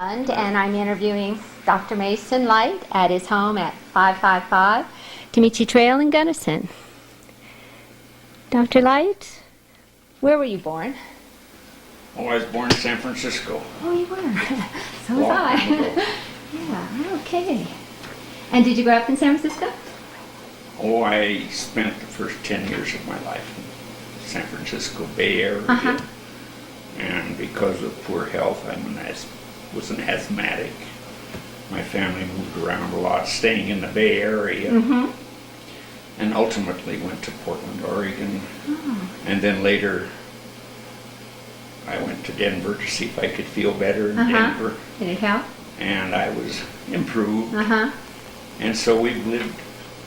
And I'm interviewing Dr. Mason Light at his home at 555 Tamichi Trail in Gunnison. Dr. Light, where were you born? Oh, I was born in San Francisco. Oh, you were. So was Long I. time ago. Yeah, okay. And did you grow up in San Francisco? Oh, I spent the first 10 years of my life in San Francisco Bay Area. Uh-huh. And because of poor health, was an asthmatic. My family moved around a lot, staying in the Bay Area. Mm-hmm. And ultimately went to Portland, Oregon. Oh. And then later, I went to Denver to see if I could feel better in Uh-huh. Denver. Did it help? And I was improved. Uh-huh. And so we've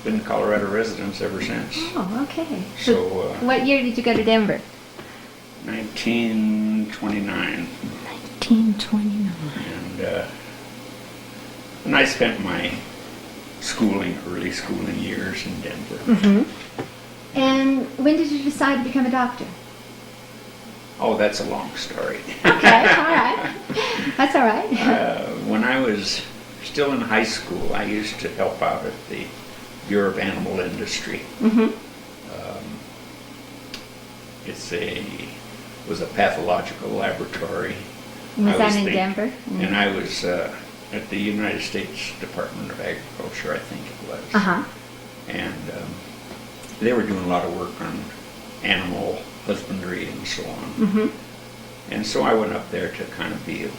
been Colorado residents ever since. Oh, okay. So, what year did you go to Denver? 1929. 1929. And I spent my early schooling years in Denver. Mm-hmm. And when did you decide to become a doctor? Oh, that's a long story. Okay, all right. That's all right. When I was still in high school, I used to help out at the Bureau of Animal Industry. Mm-hmm. Was a pathological laboratory. Was that in Denver? Mm-hmm. And I was at the United States Department of Agriculture, I think it was. Uh-huh. And they were doing a lot of work on animal husbandry and so on. Mm-hmm. And so I went up there to kind of be of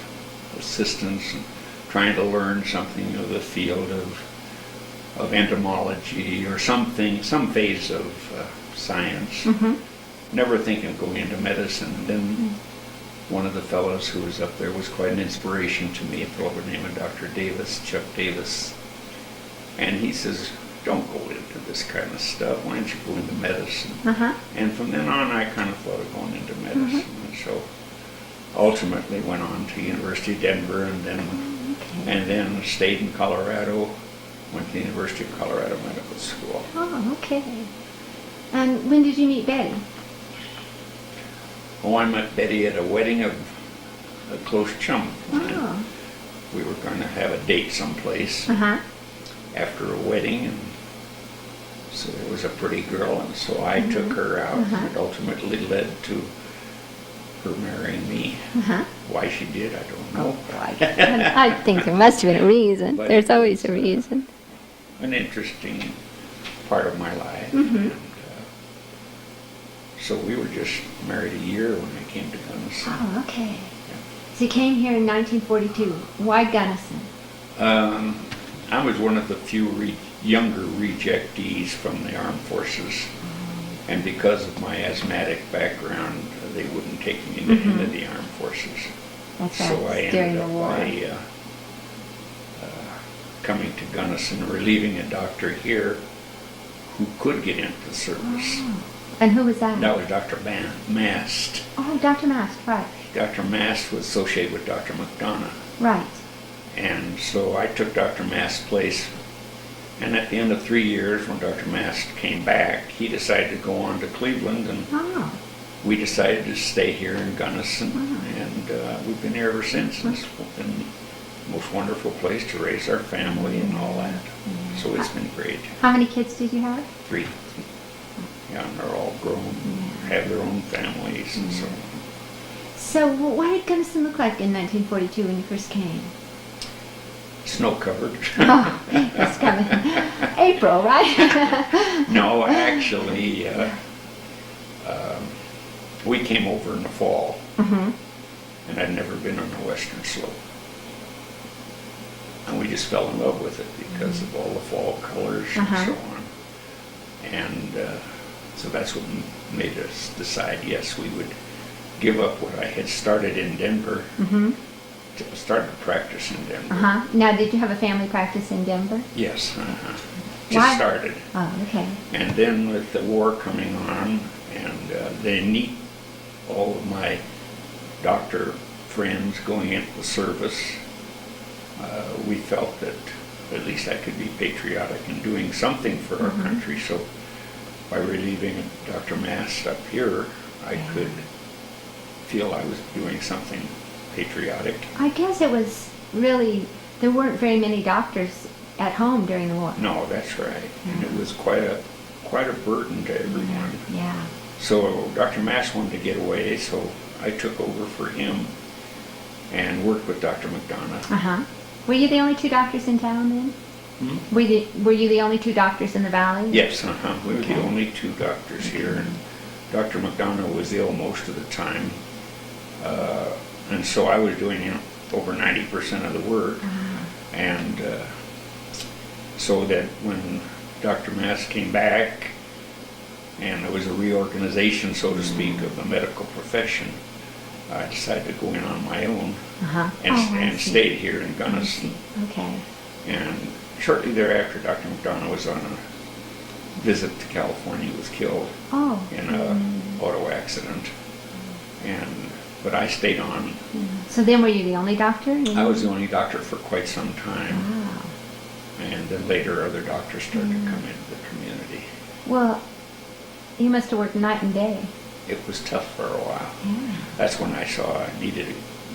assistance and trying to learn something of the field of entomology or some phase of science. Mm-hmm. Never thinking of going into medicine. And then one of the fellows who was up there was quite an inspiration to me, a fellow named Dr. Davis, Chuck Davis. And he says, don't go into this kind of stuff. Why don't you go into medicine? Uh-huh. And from then on, I kind of thought of going into medicine. Mm-hmm. And so ultimately went on to University of Denver and then stayed in Colorado, went to the University of Colorado Medical School. Oh, okay. And when did you meet Betty? Oh, I met Betty at a wedding of a close chum. Oh. We were going to have a date someplace Uh-huh. after a wedding, and so there was a pretty girl, and so I took her out, Uh-huh. and it ultimately led to her marrying me. Uh-huh. Why she did, I don't know. I think there must have been a reason. But There's always a reason. An interesting part of my life. Mm-hmm. And, so we were just married a year when I came to Gunnison. Oh, okay. So you came here in 1942. Why Gunnison? I was one of the few younger rejectees from the armed forces. And because of my asthmatic background, they wouldn't take me into the armed forces. That's So right. I During ended the up war. by coming to Gunnison, relieving a doctor here who could get into the service. Oh. And who was that? That was Dr. Mast. Oh, Dr. Mast, right. Dr. Mast was associated with Dr. McDonough. Right. And so I took Dr. Mast's place. And at the end of 3 years, when Dr. Mast came back, he decided to go on to Cleveland, and Oh. we decided to stay here in Gunnison. And we've been here ever since. And it's been the most wonderful place to raise our family and all that. So it's been great. How many kids did you have? 3. Yeah, and they're all grown, have their own families and so on. So what did Gunnison look like in 1942 when you first came? Snow covered. Oh, it's coming. April, right? No, actually, we came over in the fall, Mm-hmm. and I'd never been on the western slope. And we just fell in love with it because of all the fall colors and so on. And so that's what made us decide, yes, we would give up what I had started in Denver, to start to practice in Denver. Uh-huh. Now, did you have a family practice in Denver? Yes, just Why? started. Oh, okay. And then with the war coming on, and all of my doctor friends going into the service, we felt that at least I could be patriotic in doing something for our country. So by relieving Dr. Mast up here, I could feel I was doing something patriotic. I guess it was really, there weren't very many doctors at home during the war. No, that's right. And it was quite a burden to everyone. Yeah. So Dr. Mass wanted to get away, so I took over for him and worked with Dr. McDonough. Uh-huh. Were you the only two doctors in town then? Hmm? Were you the only two doctors in the valley? Yes, uh-huh. We were Okay. the only two doctors here, and Dr. McDonough was ill most of the time. And so I was doing over 90% of the work. And so that when Dr. Mass came back, and there was a reorganization, so to speak, of the medical profession, I decided to go in on my own Uh-huh. and stayed here in Gunnison. Okay. And shortly thereafter, Dr. McDonough was on a visit to California. He was killed Oh. in an auto accident. But I stayed on. So then were you the only doctor? I was the only doctor for quite some time. Wow. And then later other doctors started to come into the community. Well, you must have worked night and day. It was tough for a while. Yeah. That's when I saw I needed to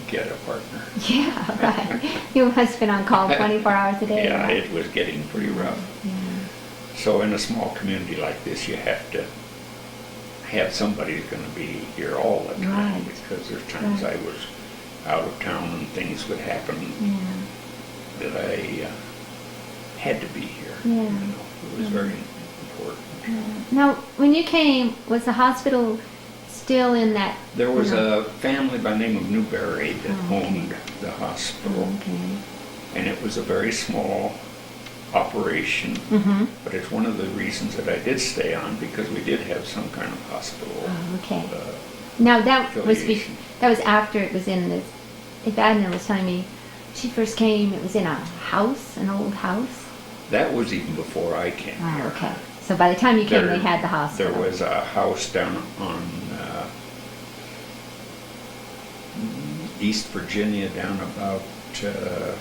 get a partner. Yeah, right. You must have been on call 24 hours a day. Yeah, right? it was getting pretty rough. Yeah. So in a small community like this, you have to have somebody who's going to be here all the time, Right. because there's times Right. I was out of town and things would happen Yeah. that I had to be here. Yeah. You know, it was very important. Now, when you came, was the hospital still in that? There was a family by the name of Newberry that Oh, okay. owned the hospital, Okay. and it was a very small operation. Mm-hmm. But it's one of the reasons that I did stay on, because we did have some kind of hospital. Oh, okay. uh, Now that was affiliation. that was after it was in this. If Adna was telling me, she first came, it was in a house, an old house. That was even before I came Oh, here. okay. So by the time you came, There- they had the hospital. There was a house down on East Virginia, down about the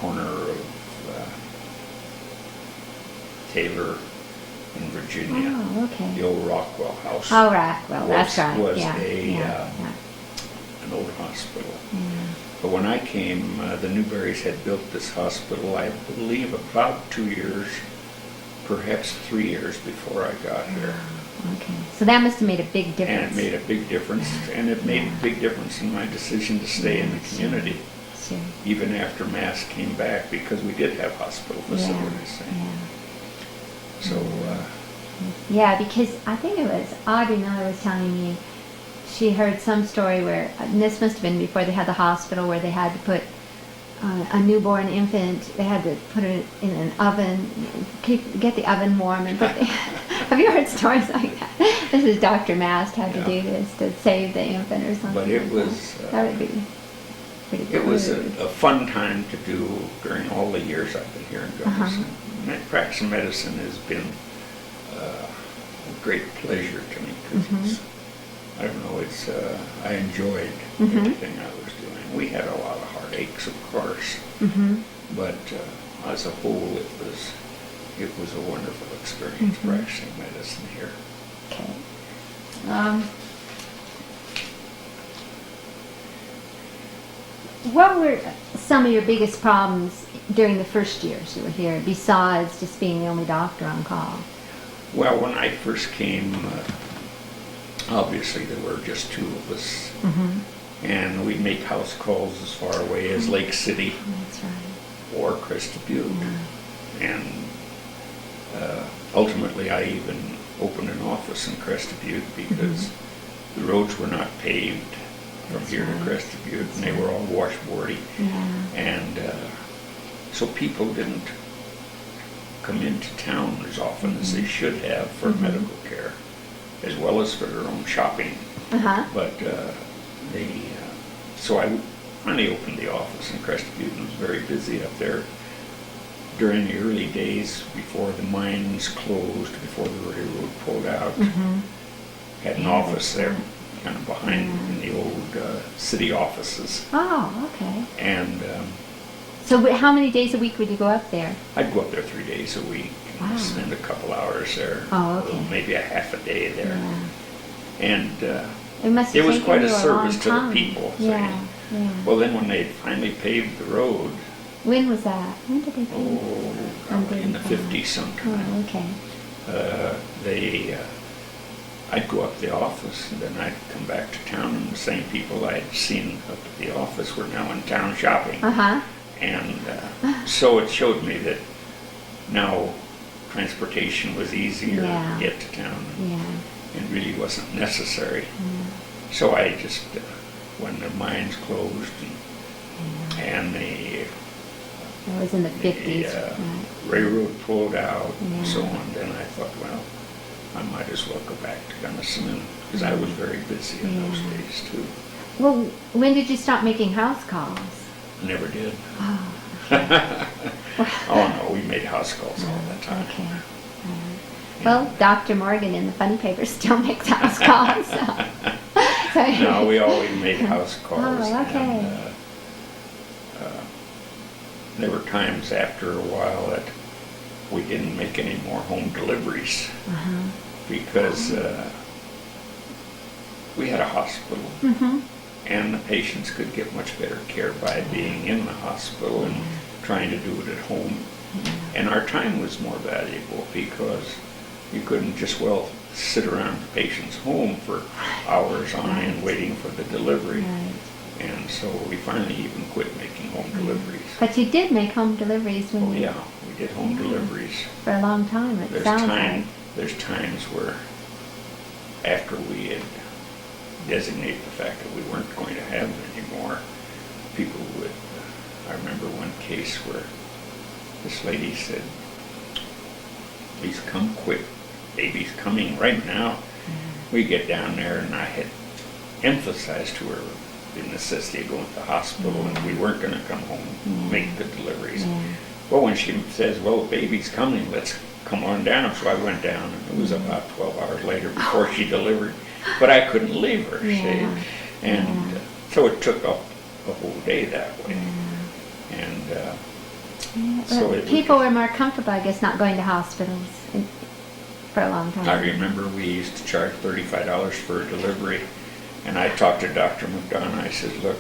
corner of Taylor in Virginia. Oh, okay. The old Rockwell House. Oh, Rockwell, that's right. was yeah, a, yeah, an old hospital. yeah. But when I came, the Newberrys had built this hospital, I believe, about 2 years, perhaps 3 years before I got here. Okay. So that must have made a big And difference. it made a big difference, and it made a big difference in my decision to stay in the community, Sure. even after Mass came back, because we did have hospital facilities. Yeah. So, Yeah, because I think it was Audrey Miller was telling me she heard some story where, and this must have been before they had the hospital, where they had to put a newborn infant, they had to put it in an oven, get the oven warm, and put have you heard stories like that? This is Dr. Mast had to do this to save the infant or something. but it like was, that. That would be pretty it was a crude. fun time to do during all the years I've been here in Gunnison. Practicing medicine has been a great pleasure to me, because I don't know, it's I enjoyed everything I was doing. We had a lot of heartaches, of course, but as a whole, it was a wonderful experience practicing medicine here. Okay. What were some of your biggest problems during the first years you were here, besides just being the only doctor on call? Well, when I first came, obviously there were just two of us, and we'd make house calls as far away as Lake City That's right. or Crested Butte. And ultimately I even opened an office in Crested Butte, because the roads were not paved from here to Crested Butte, and they were all washboardy. Yeah. And so people didn't come into town as often as they should have for medical care, as well as for their own shopping. But so I finally opened the office in Crested Butte, and was very busy up there during the early days before the mines closed, before the railroad pulled out. Had an office there, kind of behind in the old city offices. Oh, okay. And So how many days a week would you go up there? I'd go up there 3 days a week, and Wow. spend a couple hours there, Oh, okay. or maybe a half a day there. Yeah. And It must have it was taken quite a you service long to the time. people. Yeah. Yeah. Well, then when they finally paved the road, When was that? When did they pave? in the 50s sometime, Oh, okay. I'd go up to the office, and then I'd come back to town, and the same people I'd seen up at the office were now in town shopping. Uh-huh. And so it showed me that now transportation was easier Yeah. to get to town, Yeah. and really wasn't necessary. So I just, when the mines closed and the It was in the 50s. Right. railroad pulled out Yeah. and so on, then I thought, well, I might as well go back to Gunnison, because I was very busy in those Yeah. days too. Well, when did you stop making house calls? Never did. Oh, Oh no, we made house calls all the time. okay. Well, Dr. Morgan in the funny paper still makes house calls. So. No, we always made house calls. Oh, okay. And, there were times after a while that we didn't make any more home deliveries Uh-huh. because we had a hospital, Mm-hmm. and the patients could get much better care by being in the hospital and trying to do it at home. And our time was more valuable because you couldn't just, well, sit around the patient's home for hours on end waiting for the delivery. Right. And so we finally even quit making home deliveries. But you did make home deliveries when Oh you, yeah, we did home deliveries. for a long time, it sounds like. There's times where after we had designated the fact that we weren't going to have them anymore, people would, I remember one case where this lady said, "Please come quick, baby's coming right now." We get down there, and I had emphasized to her the necessity of going to the hospital, and we weren't going to come home and make the deliveries. Yeah. Well, when she says, "Well, baby's coming, let's come on down," so I went down, and it was about 12 hours later before she delivered. But I couldn't leave her, see? And so it took up a whole day that way. And so it People were more comfortable, I guess, not going to hospitals for a long time. I remember we used to charge $35 for a delivery, and I talked to Dr. McDonough. I said, "Look,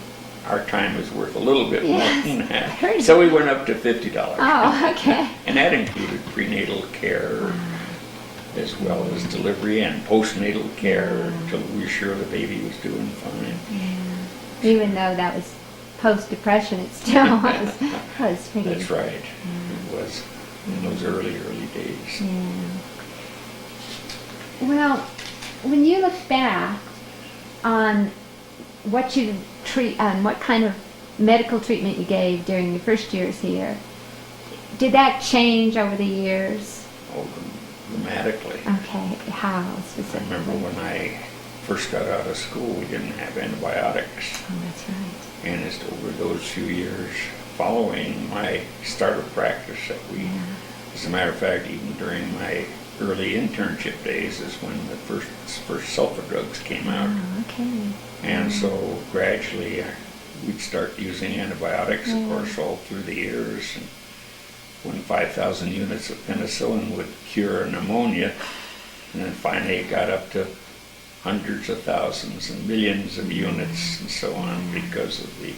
our time is worth a little bit more than that." So we went up to $50. Oh, okay. And that included prenatal care as well as delivery and postnatal care until we were sure the baby was doing fine. Even though that was post-depression, it still was pretty. That's right. It was in those early days. Yeah. Well, when you look back on what you on what kind of medical treatment you gave during your first years here, did that change over the years? Oh, dramatically. Okay, how I specifically? remember when I first got out of school, we didn't have antibiotics. Oh, that's right. And it's over those few years following my start of practice that we, as a matter of fact, even during my early internship days is when the first sulfa drugs came out. Oh, okay. And so gradually we'd start using antibiotics, of course, all through the years. And when 5,000 units of penicillin would cure pneumonia, and then finally it got up to hundreds of thousands and millions of units and so on because of the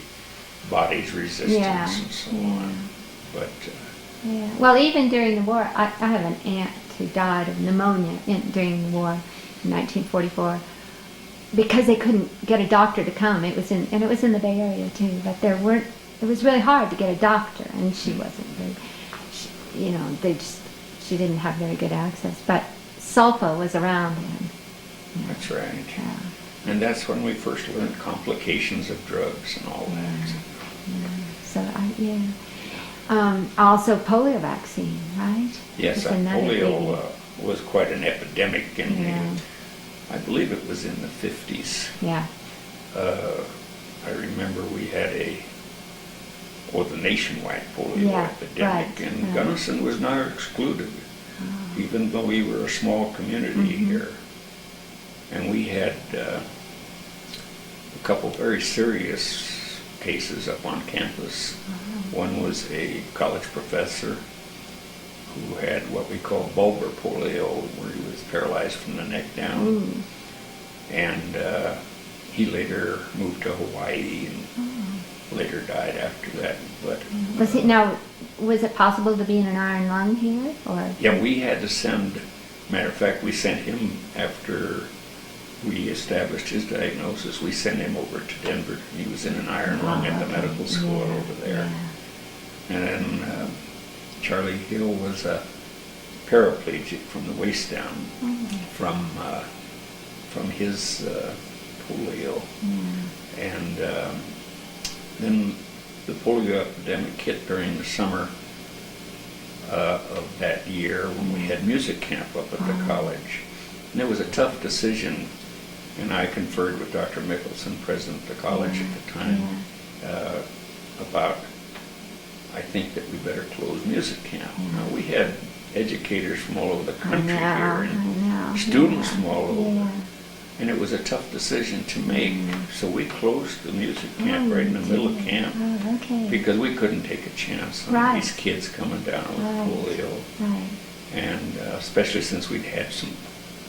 body's resistance and so on. But Well, even during the war, I have an aunt who died of pneumonia during the war in 1944 because they couldn't get a doctor to come. It was in the Bay Area too, but it was really hard to get a doctor, and she wasn't very, she didn't have very good access, but sulfa was around then. that's right. Yeah. And that's when we first learned complications of drugs and all that. So, also polio vaccine, right? Yes, That's another polio biggie. was quite an epidemic I believe it was in the 50s. Yeah. I remember we had the nationwide polio epidemic, and Gunnison was not excluded, even though we were a small community here. And we had a couple very serious cases up on campus. One was a college professor who had what we call bulbar polio, where he was paralyzed from the neck down. And he later moved to Hawaii and later died after that. But was it possible to be in an iron lung here, or? yeah, we had to send. Matter of fact, we sent him after we established his diagnosis. We sent him over to Denver. He was in an iron lung at the medical school over there. Yeah. And then Charlie Hill was a paraplegic from the waist down from his polio. And then the polio epidemic hit during the summer of that year when we had music camp up at the college. And it was a tough decision, and I conferred with Dr. Mickelson, president of the college at the time, about, I think that we better close music camp. Now, we had educators from all over the country here, and students from all over. And it was a tough decision to make, so we closed the music camp right in the middle of camp because we couldn't take a chance on these kids coming down with polio. And especially since we'd had some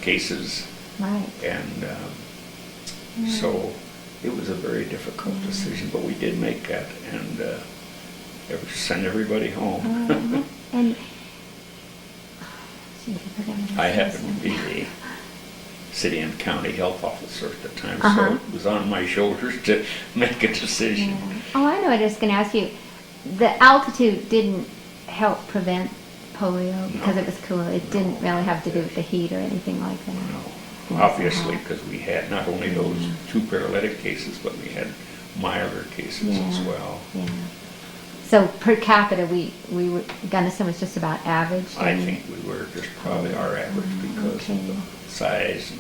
cases. And so it was a very difficult decision, but we did make that and send everybody home. And I happened to be the city and county health officer at the time, so it was on my shoulders to make a decision. Oh, I know what I was going to ask you. The altitude didn't help prevent polio because it was cool. It didn't really have to do with the heat or anything like that. No, obviously, because we had not only those 2 paralytic cases, but we had milder cases as well. So per capita, we were, Gunnison was just about average. I think we were just probably our average because of the size.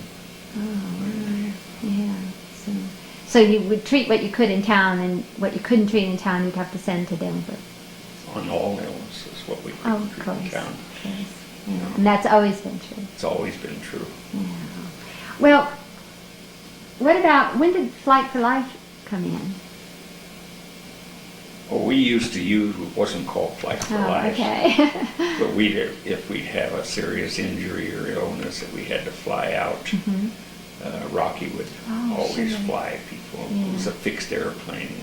So you would treat what you could in town, and what you couldn't treat in town, you'd have to send to Denver. On all illnesses, what we couldn't treat in town. And that's always been true. It's always been true. Well, what about, when did Flight for Life come in? Well, we used to use, it wasn't called Flight for Life. But if we'd have a serious injury or illness that we had to fly out, Rocky would always fly people. It was a fixed airplane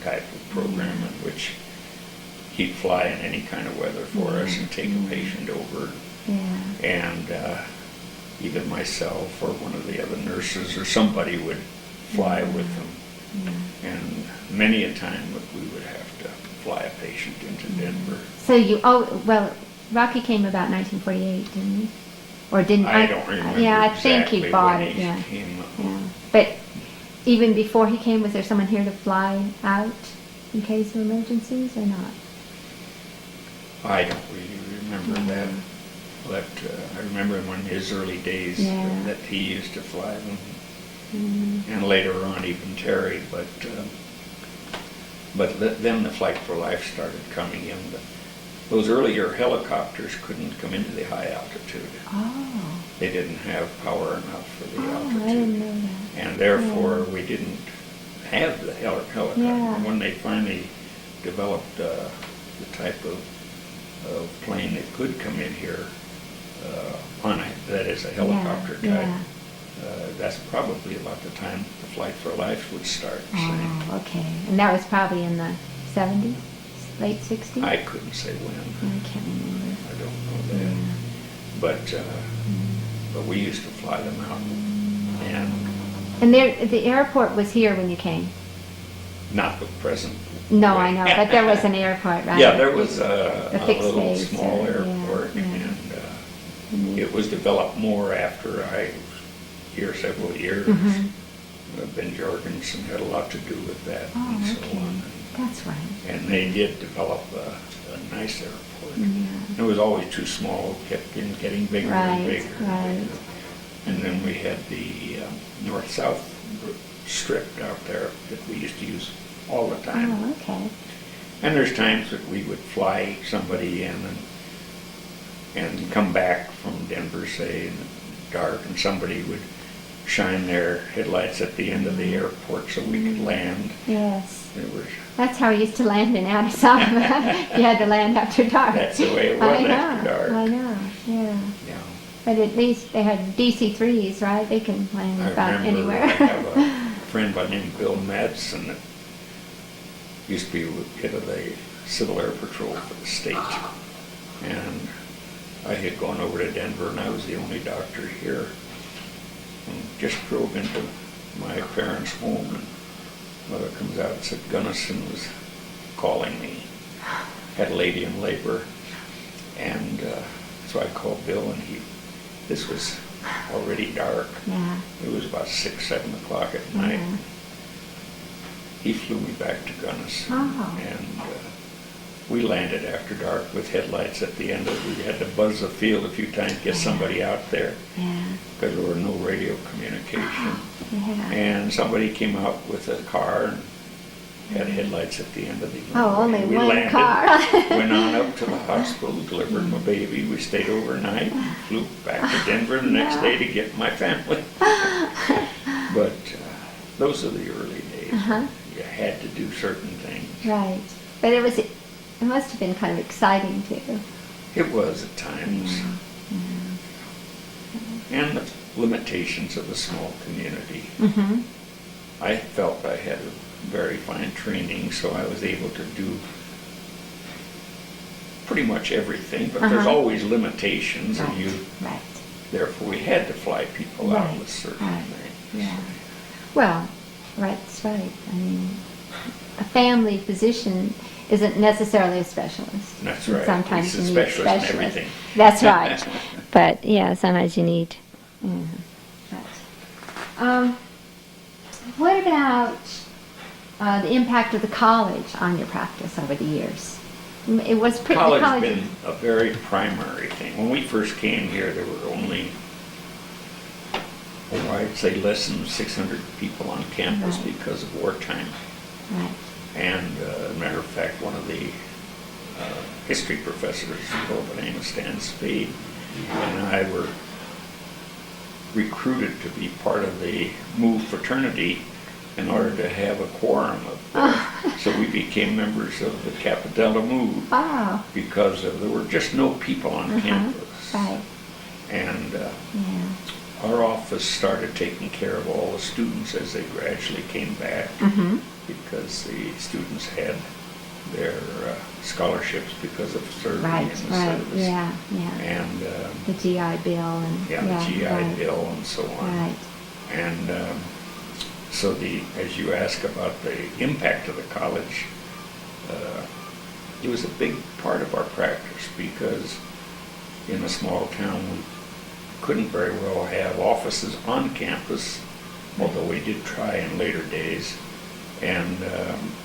type of program in which he'd fly in any kind of weather for us and take a patient over. And either myself or one of the other nurses or somebody would fly with them. And many a time we would have to fly a patient into Denver. So Rocky came about 1948, didn't he? Or didn't I don't remember. Yeah, I think he bought it. But even before he came, was there someone here to fly out in case of emergencies or not? I don't really remember that. But I remember him in his early days that he used to fly them. And later on even Terry, but then the Flight for Life started coming in. Those earlier helicopters couldn't come into the high altitude. They didn't have power enough for the altitude. I didn't know that. And therefore we didn't have the helicopter. When they finally developed the type of plane that could come in here, that is a helicopter type. That's probably about the time the Flight for Life would start. And that was probably in the 70s, late 60s? I couldn't say when. I can't remember. I don't know that. But we used to fly them out. And the airport was here when you came? Not the present. No, I know, but there was an airport, right? Yeah, there was a little base, small airport, and it was developed more after I was here several years. Ben Jorgensen had a lot to do with that and so on. That's right. And they did develop a nice airport. It was always too small, kept getting bigger and bigger. And then we had the north-south strip out there that we used to use all the time. And there's times that we would fly somebody in and come back from Denver, say, in the dark, and somebody would shine their headlights at the end of the airport so we could land. That's how we used to land in Addis Ababa. You had to land after dark. That's the way it was after dark. I know, But at least they had DC-3s, right? They can land about anywhere. I have a friend by the name of Bill Madsen that used to be head of the Civil Air Patrol for the state. And I had gone over to Denver, and I was the only doctor here. And just drove into my parents' home, and mother comes out and said Gunnison was calling me. Had a lady in labor, and so I called Bill, and this was already dark. Yeah. It was about 6, 7 o'clock at night. Yeah. He flew me back to Gunnison, Oh. and we landed after dark with headlights at the end of it. We had to buzz the field a few times to get somebody out there, Yeah. because there were no radio communication. Yeah. And somebody came out with a car and had headlights at the end of the Oh, only we one landed, car. went on up to the hospital, delivered my baby. We stayed overnight, and flew back to Denver the next day to get my family. But those are the early days. Uh-huh. You had to do certain things. Right. But it must have been kind of exciting too. It was at times. And the limitations of a small community. Mm-hmm. I felt I had a very fine training, so I was able to do pretty much everything, but there's always limitations, and Right. therefore we had to fly people out Right, with certain right, things. Yeah. Well, that's right. I mean, a family physician isn't necessarily a specialist. That's right. Sometimes He's you a need specialist in specialists. everything. That's right. But yeah, sometimes you need. Yeah. Right. What about the impact of the college on your practice over the years? It was pretty. College has been a very primary thing. When we first came here, there were only, I'd say less than 600 people on campus Right. because of wartime. Right. And as a matter of fact, one of the history professors, by the name of Stan Spade, and I were recruited to be part of the MOVE fraternity in order to have a quorum so we became members of the Kappa Delta MOVE Oh. because there were just no people on campus. Right. And Yeah. our office started taking care of all the students as they gradually came back Mm-hmm. because the students had their scholarships because of serving Right. in the Right. service. Yeah. Yeah. And The GI Bill and the GI right. Bill and so on. Right. And so as you ask about the impact of the college, it was a big part of our practice because in a small town we couldn't very well have offices on campus, although we did try in later days. And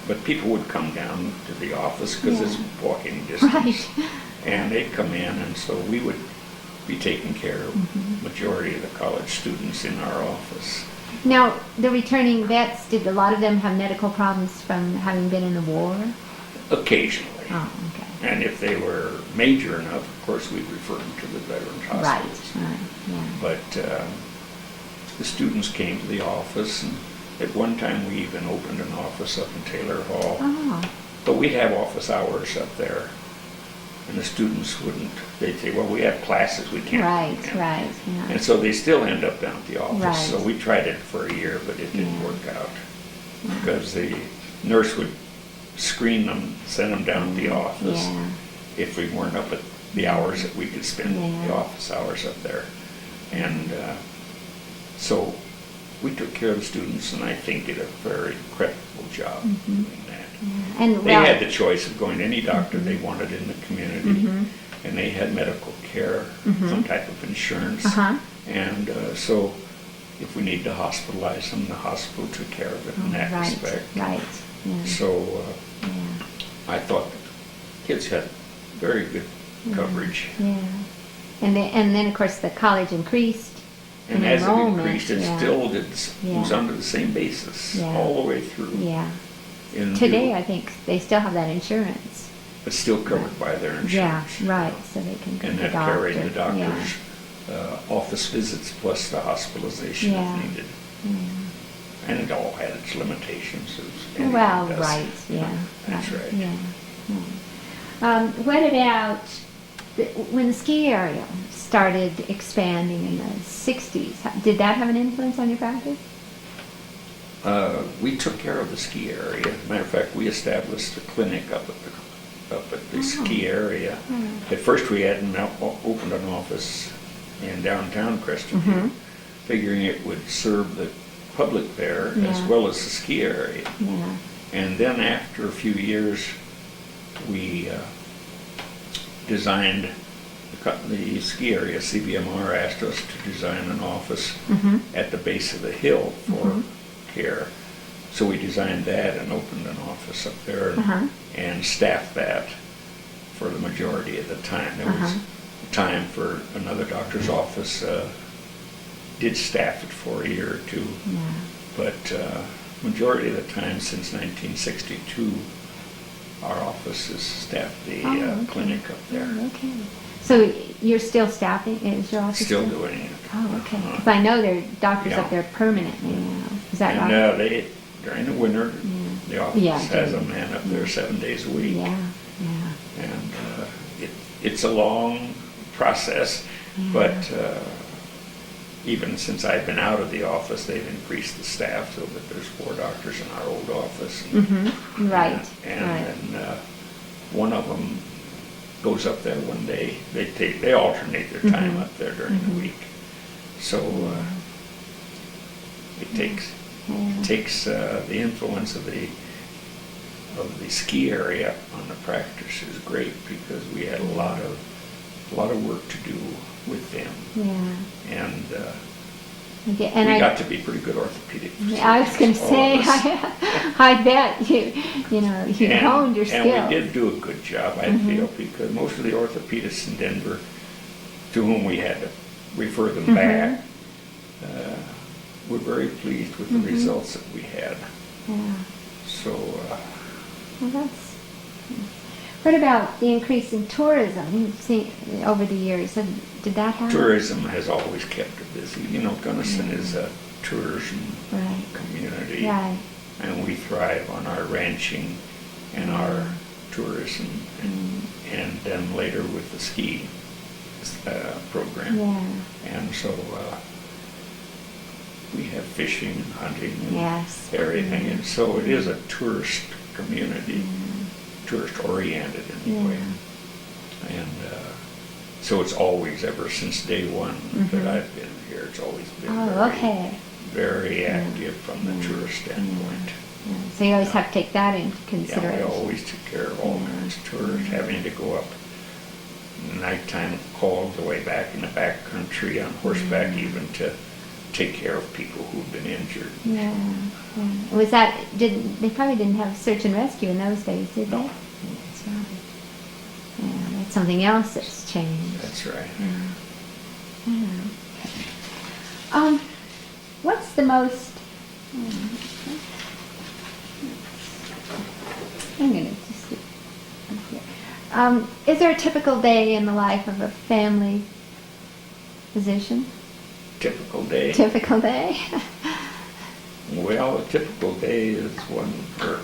but people would come down to the office because it's walking distance, Right. and they'd come in, and so we would be taking care of majority of the college students in our office. Now, the returning vets, did a lot of them have medical problems from having been in the war? Occasionally, Oh, okay. and if they were major enough, of course, we'd refer them to the veterans Right. hospitals. Right. Yeah. But the students came to the office, and at one time we even opened an office up in Taylor Hall. Oh. But we'd have office hours up there, and the students wouldn't. They'd say, "Well, we have classes, we can't." Right. we can't." Right. Yeah. And so they still end up down at the office. Right. So we tried it for a year, but it didn't Yeah. work out because the nurse would screen them, send them down to the office Yeah. if we weren't up at the hours that we could spend Yeah. the office hours up there. And so we took care of the students, and I think did a very creditable job doing that. Yeah. And They well, had the choice of going to any doctor they wanted in the community, and they had medical care, some type of insurance. Uh-huh. And so if we needed to hospitalize them, the hospital took care of it in that right. respect. Right. Yeah. So Yeah. I thought the kids had very good coverage. Yeah. And then of course the college increased. And in as it enrollment, increased, it yeah. still did, Yeah. was under the same basis Yeah. all the way through. Yeah. And Today I think they still have that insurance. it's still covered by their insurance. Yeah. Right. So they can go And to the that doctor. carried the doctor's Yeah. office visits plus the hospitalization Yeah. if needed. Yeah. And it all had its limitations. As anything Well, does. right, yeah. That's right. Yeah. Yeah. What about when the ski area started expanding in the 60s? Did that have an influence on your practice? We took care of the ski area. As a matter of fact, we established a clinic up at the ski area. At first, we had opened an office in downtown Crested View, figuring it would serve the public there as well as the ski area. Yeah. And then after a few years, we designed the ski area. CBMR asked us to design an office at the base of the hill for care. So we designed that and opened an office up there and staffed that for the majority of the time. There was time for another doctor's office, did staff it for a year or two, but majority of the time since 1962, our office has staffed the clinic up there. Oh, okay. So you're still staffing? Is your office Still doing it. Oh, okay. Because I know there are doctors up there permanently now. Is that right? And during the winter, the office has a man up there 7 days a week. Yeah, And it's a long process, but even since I've been out of the office, they've increased the staff so that there's 4 doctors in our old office. Right. And then one of them goes up there one day. They alternate their time up there during the week. So it takes the influence of the ski area on the practice is great, because we had a lot of work to do with them. Yeah. And Okay, we got to be pretty good orthopedic physicians. I was going to say, I bet you honed your skills. And we did do a good job, I feel, because most of the orthopedists in Denver, to whom we had to refer them back, were very pleased with the results that we had. Yeah. So, well, that's. What about the increase in tourism you've seen over the years? Did that happen? Tourism has always kept it busy. Gunnison is a tourism community, and we thrive on our ranching and our tourism, and then later with the ski program. And so we have fishing and hunting and everything, and so it is a tourist community. Tourist-oriented anyway. And so it's always, ever since day one that I've been here, it's always been very active from the tourist standpoint. So you always have to take that into consideration. Yeah, we always took care of all kinds of tourists, having to go up nighttime calls the way back in the back country on horseback even to take care of people who've been injured. Was that, they probably didn't have search and rescue in those days, did they? No. That's right. Yeah, that's something else that's changed. That's right. What's the most, I'm going to just do up here. Is there a typical day in the life of a family physician? Typical day? Typical day? Well, a typical day is one for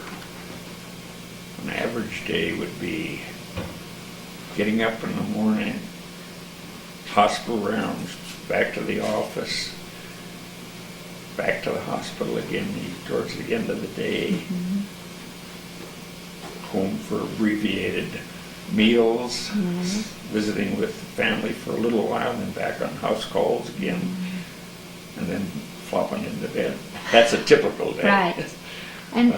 an average day would be getting up in the morning, hospital rounds, back to the office, back to the hospital again towards the end of the day, home for abbreviated meals, visiting with the family for a little while, and then back on house calls again, and then flopping into bed. That's a typical day. Right. And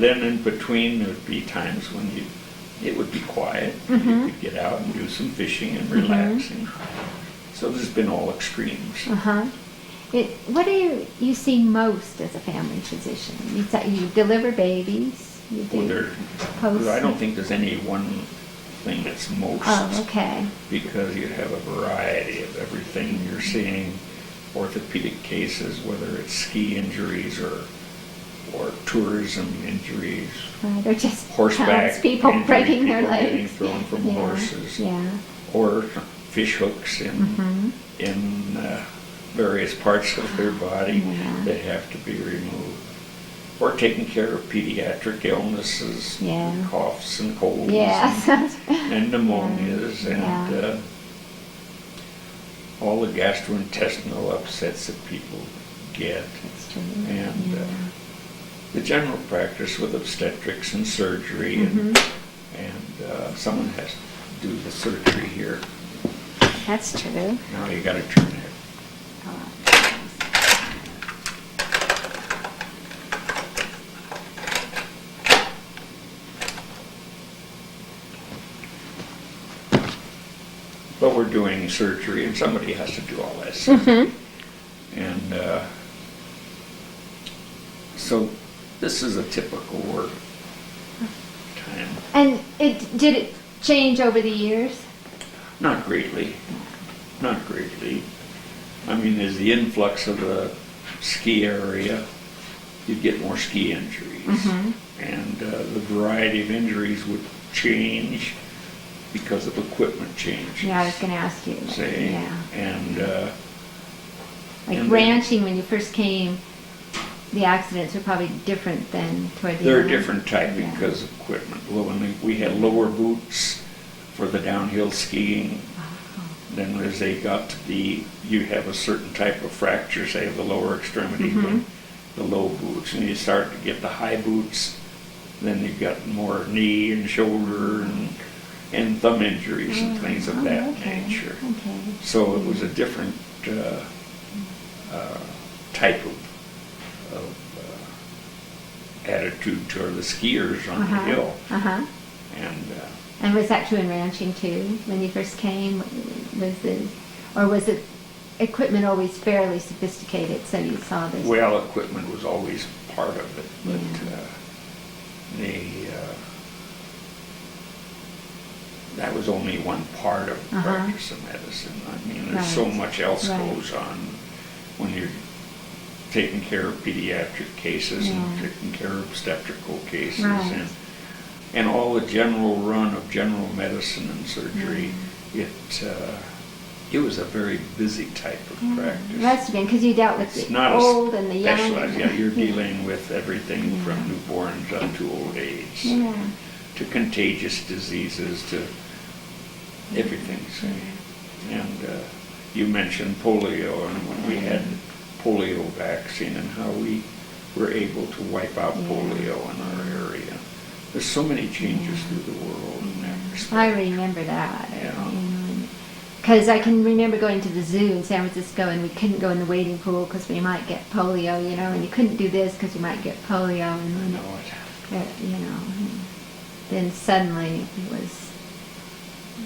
then in between, there would be times when it would be quiet. You could get out and do some fishing and relaxing. So there's been all extremes. What do you see most as a family physician? You deliver babies. You do I don't think there's any one thing that's most. Oh, okay. Because you have a variety of everything. You're seeing orthopedic cases, whether it's ski injuries or tourism injuries, or just horseback people injuries, breaking their people getting legs, thrown from horses, or fish hooks in various parts of their body that have to be removed, or taking care of pediatric illnesses, coughs and colds, and pneumonias, and all the gastrointestinal upsets that people get. That's true. And the general practice with obstetrics and surgery, Mm-hmm. and someone has to do the surgery here. That's true. Now you got to turn it. But we're doing surgery, and somebody has to do all that stuff. Mm-hmm. And so this is a typical work time. And did it change over the years? Not greatly. Not greatly. I mean, as the influx of the ski area, you'd get more ski injuries. Mm-hmm. And the variety of injuries would change because of equipment changes. Yeah, I was going to ask you. Say, Yeah. and Like and ranching, when you first came, the accidents were probably different than toward the they're a end. different type Yeah. because of equipment. Well, when we had lower boots for the downhill skiing, Oh. then as they got to be, you have a certain type of fracture, say of the lower extremity, Mhm. when the low boots, and you start to get the high boots, then you've got more knee and shoulder and thumb injuries and things of that okay. nature. Okay. So it was a different type of attitude toward the skiers on the hill. Uh-huh. And And was that true in ranching too? When you first came, was it equipment always fairly sophisticated? So you saw this. well, equipment was always part of it, but that was only one part of the practice of medicine. I mean, there's so Right. much else Right. goes on when you're taking care of pediatric cases and Yeah. taking care of obstetrical cases Right. and all the general run of general medicine and surgery. It was a very busy type of practice. Must have been because you dealt with It's the not old and the young. specialized. Yeah, you're Yeah. dealing with everything Yeah. from newborns up to old age, Yeah. to contagious diseases, to everything. Say. And you mentioned polio, and when we had polio vaccine and how we were able to wipe out polio in our area. There's so many changes through the world in that respect. I remember that. Yeah. Because I can remember going to the zoo in San Francisco and we couldn't go in the wading pool because we might get polio, and you couldn't do this because you might get polio, I and know it. then suddenly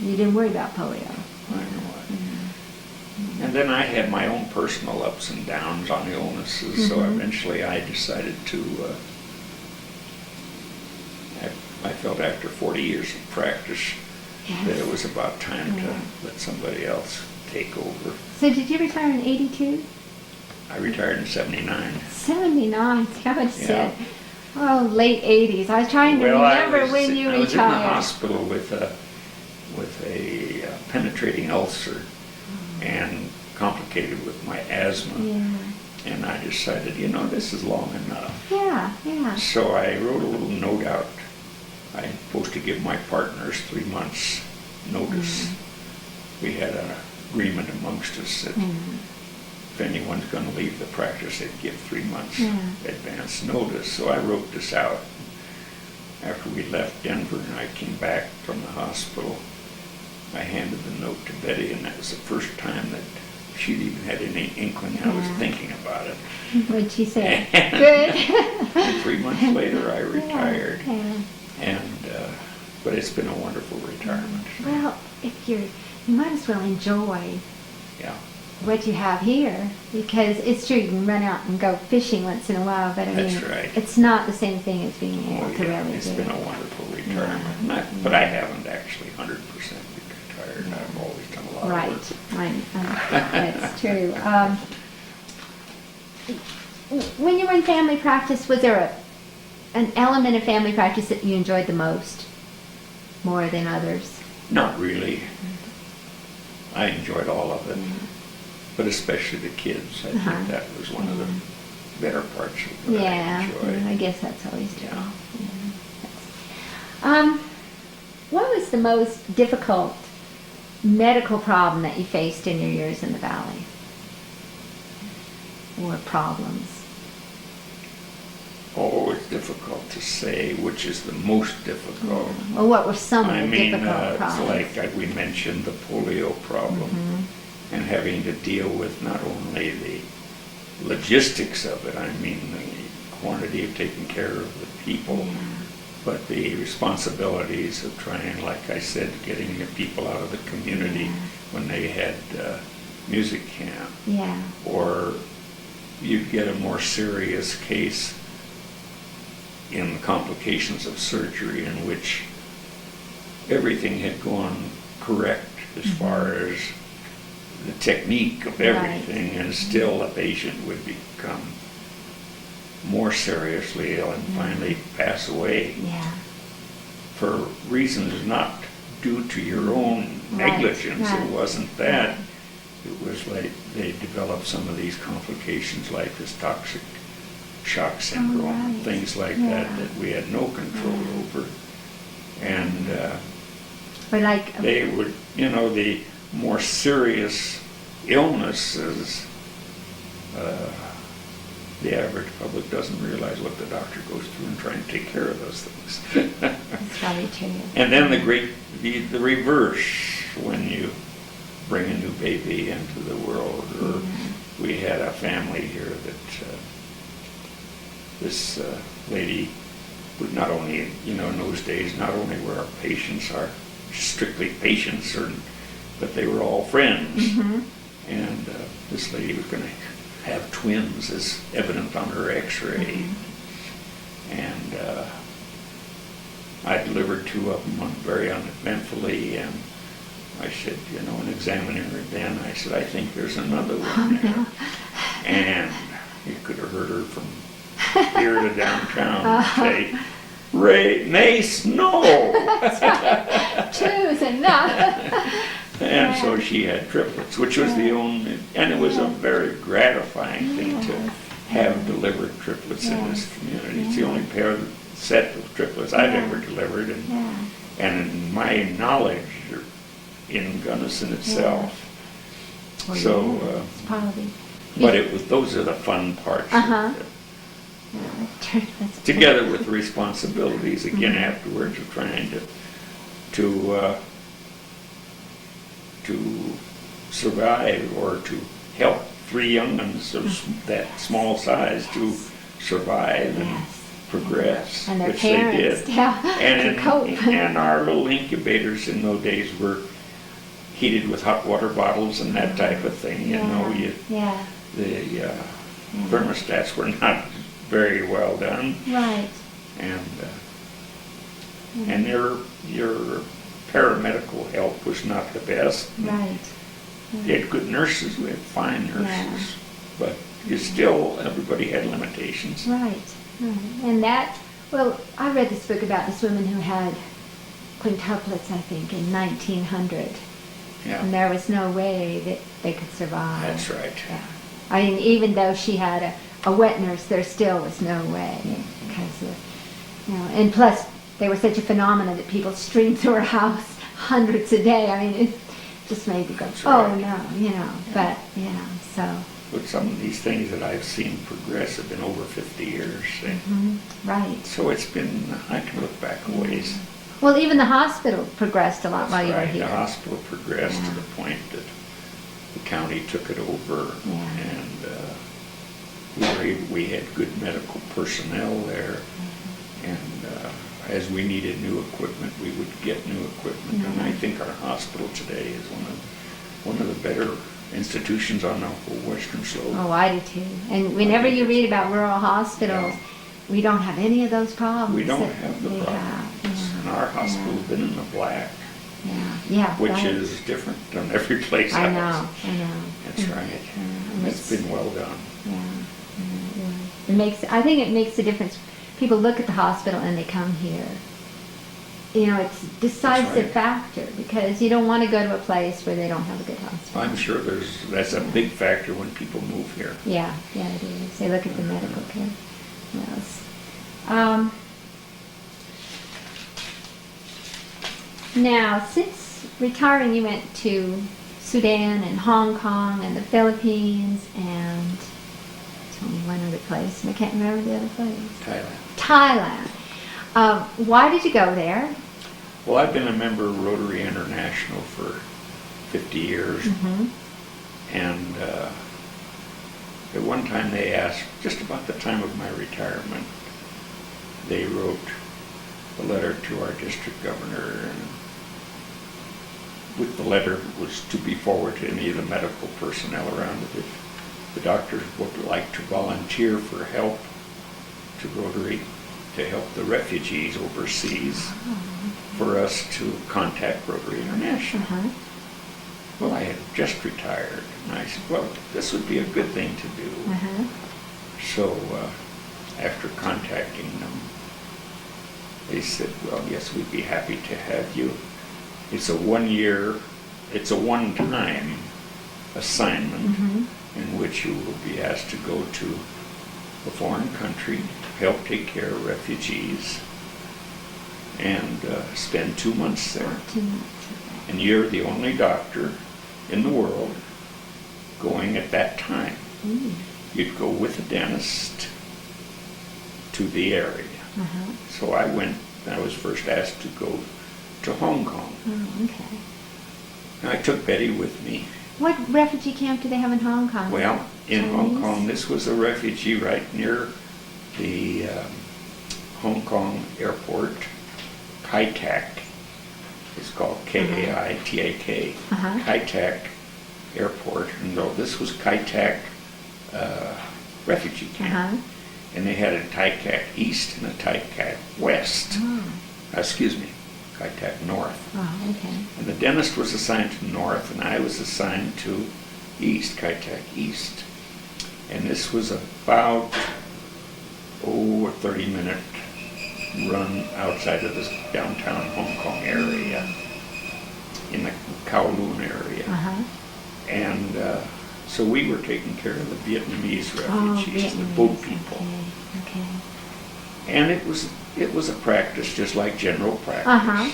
you didn't worry about polio. I know it. And then I had my own personal ups and downs on illnesses, so eventually I decided to, I felt after 40 years of practice that it was about time to let somebody else take over. So did you retire in 82? I retired in 79. 79, I would have said, late 80s. I was trying to remember when you I was in the retired. hospital with a penetrating ulcer and complicated with my asthma. Yeah. And I decided, this is long enough. Yeah. So I wrote a little note out. I'm supposed to give my partners 3 months notice. We had an agreement amongst us that if anyone's going to leave the practice, they'd give 3 months advance notice. So I wrote this out. After we left Denver and I came back from the hospital, I handed the note to Betty, and that was the first time that she'd even had any inkling I was thinking about it. What'd she say? Good. And 3 months later, I retired. Yeah. And but it's been a wonderful retirement. Well, you might as well enjoy Yeah. what you have here, because it's true you can run out and go fishing once in a while, but I That's mean, right. it's not the same thing as being able Oh, to yeah, really it's do been it. a wonderful retirement. But I haven't actually 100% retired. I've always done a lot Right, of work. that's true. When you were in family practice, was there an element of family practice that you enjoyed the most, more than others? Not really. I enjoyed all of it, but especially the kids. I think that was one of the better parts of it. I enjoyed. I guess that's always true. Yeah. What was the most difficult medical problem that you faced in your years in the Valley? Or problems? Oh, difficult to say which is the most difficult. Well, what were some of I the mean, difficult it's problems? like we mentioned the polio problem and having to deal with not only the logistics of it, I mean the quantity of taking care of the people, but the responsibilities of trying, like I said, getting the people out of the community when they had music camp. Yeah. Or you'd get a more serious case in the complications of surgery in which everything had gone correct as far as the technique of everything, and still a patient would become more seriously ill and finally pass away Yeah. for reasons not due to your own negligence. Right. It wasn't that. It was like they developed some of these complications like this toxic shock syndrome and things like that we had no control over. And Or like they would, the more serious illnesses, the average public doesn't realize what the doctor goes through in trying to take care of those things. That's probably true. And then the reverse, when you bring a new baby into the world, or we had a family here that this lady would not only, in those days, not only were our patients strictly patients, but they were all friends. And this lady was going to have twins, as evident on her x-ray. And I delivered 2 of them very uneventfully, and I said, and examining her then, I said, I think there's another one there. And you could have heard her from here to downtown say, Ray, Nace, no! Two's enough. And so she had triplets, which was the only, and it was a very gratifying thing to have delivered triplets in this community. It's the only set of triplets I've ever delivered, and in my knowledge, in Gunnison itself. So, it's probably. but those are the fun parts. Triplets. Together with the responsibilities again afterwards of trying to survive or to help 3 young ones of that small size to survive and progress, And their which parents, they did. to cope. And our little incubators in those days were heated with hot water bottles and that type of thing. The thermostats were not very well done. Right. And your paramedical help was not the best. Right. You had good nurses, we had fine nurses, but everybody had limitations. Right. And I read this book about this woman who had quintuplets, I think, in 1900. Yeah. And there was no way that they could survive. That's right. Yeah. I mean, even though she had a wet nurse, there still was no way because of, and plus they were such a phenomenon that people streamed through her house hundreds a day. I mean, it just made you go, but so. But some of these things that I've seen progress have been over 50 years. Right. So I can look back a ways. Well, even the hospital progressed a lot while you were Right. here. The hospital progressed to the point that the county took it over, and we had good medical personnel there, and as we needed new equipment, we would get new equipment. And I think our hospital today is one of the better institutions on the whole western slope. Oh, I do too. And whenever you read about rural hospitals, we don't have any of those problems. We don't have the problems. And our hospital's been in the black. Which is different than every place else. I know. That's right. It's been well done. I think it makes a difference. People look at the hospital and they come here. It's a decisive factor because you don't want to go to a place where they don't have a good hospital. I'm sure that's a big factor when people move here. Yeah, it is. They look at the medical care. Yes. Now, since retiring, you went to Sudan and Hong Kong and the Philippines and to only one other place, and I can't remember the other place. Thailand. Thailand. Why did you go there? Well, I've been a member of Rotary International for 50 years. Mm-hmm. And at one time they asked, just about the time of my retirement, they wrote a letter to our district governor, and with the letter was to be forwarded to any of the medical personnel around it. If the doctors would like to volunteer for help to Rotary, to help the refugees overseas, for us to contact Rotary International. Uh-huh. Well, I had just retired, and I said, well, this would be a good thing to do. Uh-huh. So after contacting them, they said, well, yes, we'd be happy to have you. It's a one-time assignment Mm-hmm. in which you will be asked to go to a foreign country, help take care of refugees, and spend 2 months there. 2 months. Okay. And you're the only doctor in the world going at that time. Mm. You'd go with a dentist to the area. Uh-huh. So I went, I was first asked to go to Hong Kong. Oh, okay. And I took Betty with me. What refugee camp do they have in Hong Kong? Well, in Hong Chinese? Kong, this was a refugee right near the Hong Kong airport. Kai Tak is called K-A-I-T-A-K. Uh-huh. Kai Tak Airport. And though this was Kai Tak refugee camp. Uh-huh. And they had a Tai Tak East and a Tai Tak West. Oh. Excuse me, Tai Tak North. Oh, okay. And the dentist was assigned to North, and I was assigned to East, Kai Tak East. And this was about, a 30-minute run outside of this downtown Hong Kong area, in the Kowloon area. Uh-huh. And so we were taking care of the Vietnamese Oh, refugees, the Vietnamese. boat people. Okay. Okay. And it was a practice just like general practice. Uh-huh.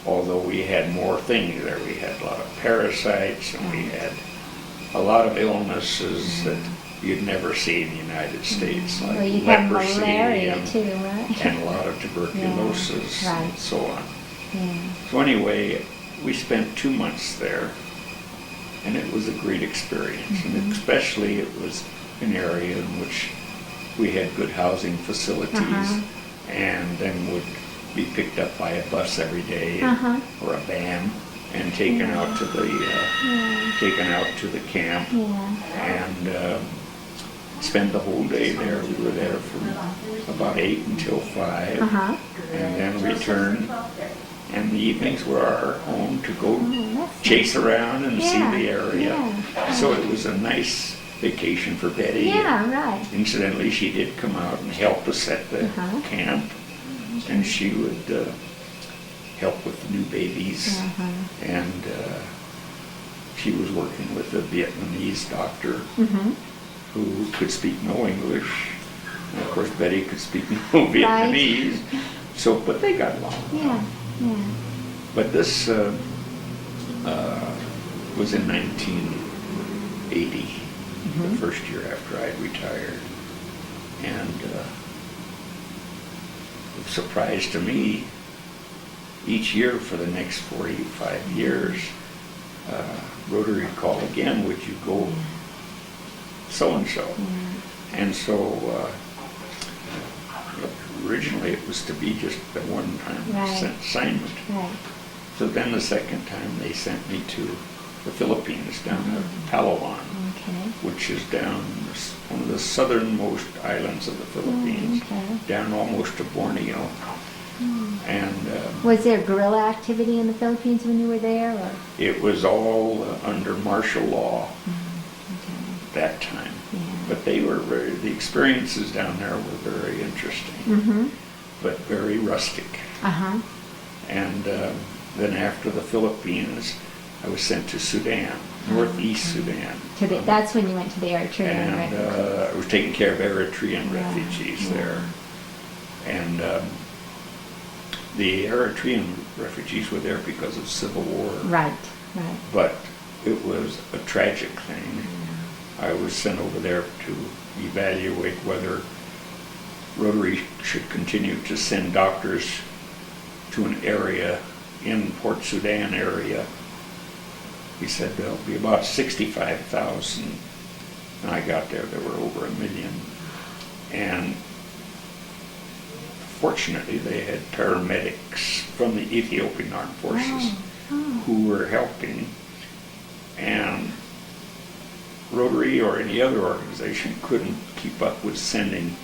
Although we had more things there. We had a lot of parasites, and we had a lot of illnesses that you'd never see in the United States, like Well, you have leprosy malaria and, too, right? and a lot of tuberculosis Yeah, right. and so on. Yeah. So anyway, we spent 2 months there, and it was a great experience. And especially it was an area in which we had good housing facilities, Uh-huh. and then would be picked up by a bus every day Uh-huh. or a van and taken out to the camp Yeah. and spend the whole day there. We were there from about 8 until 5, Uh-huh. and then returned. And the evenings were our home to go that's chase around and see Yeah, the area. yeah. So it was a nice vacation for Betty. Yeah, right. Incidentally, she did come out and help us at the Uh-huh. camp, and she would help with the new babies. Uh-huh. And she was working with a Vietnamese doctor Mm-hmm. who could speak no English. And of course, Betty could speak no Vietnamese. So, but they got along. Yeah. Yeah. But this was in 1980, the first year after I retired. And a surprise to me, each year for the next 45 years, Rotary would call again, would you go so-and-so? Yeah. And so originally it was to be just a one-time Right. assignment. Right. So then the second time they sent me to the Philippines, down to Palawan, Okay. which is down one of the southernmost islands of the Philippines, okay. down almost to Borneo. And Was there guerrilla activity in the Philippines when you were there, or? it was all under martial law Okay. at that time. Yeah. But the experiences down there were very interesting, Mm-hmm. but very rustic. Uh-huh. And then after the Philippines, I was sent to Sudan, northeast Sudan. That's when you went to the Eritrean, And right? I was taking care of Eritrean Yeah, refugees yeah. there. And the Eritrean refugees were there because of civil war. Right. Right. But it was a tragic thing I was sent over there to evaluate whether Rotary should continue to send doctors to an area in Port Sudan area. He said there'll be about 65,000. And I got there were over 1 million. And fortunately, they had paramedics from the Ethiopian Armed Forces who were helping. And Rotary or any other organization couldn't keep up with sending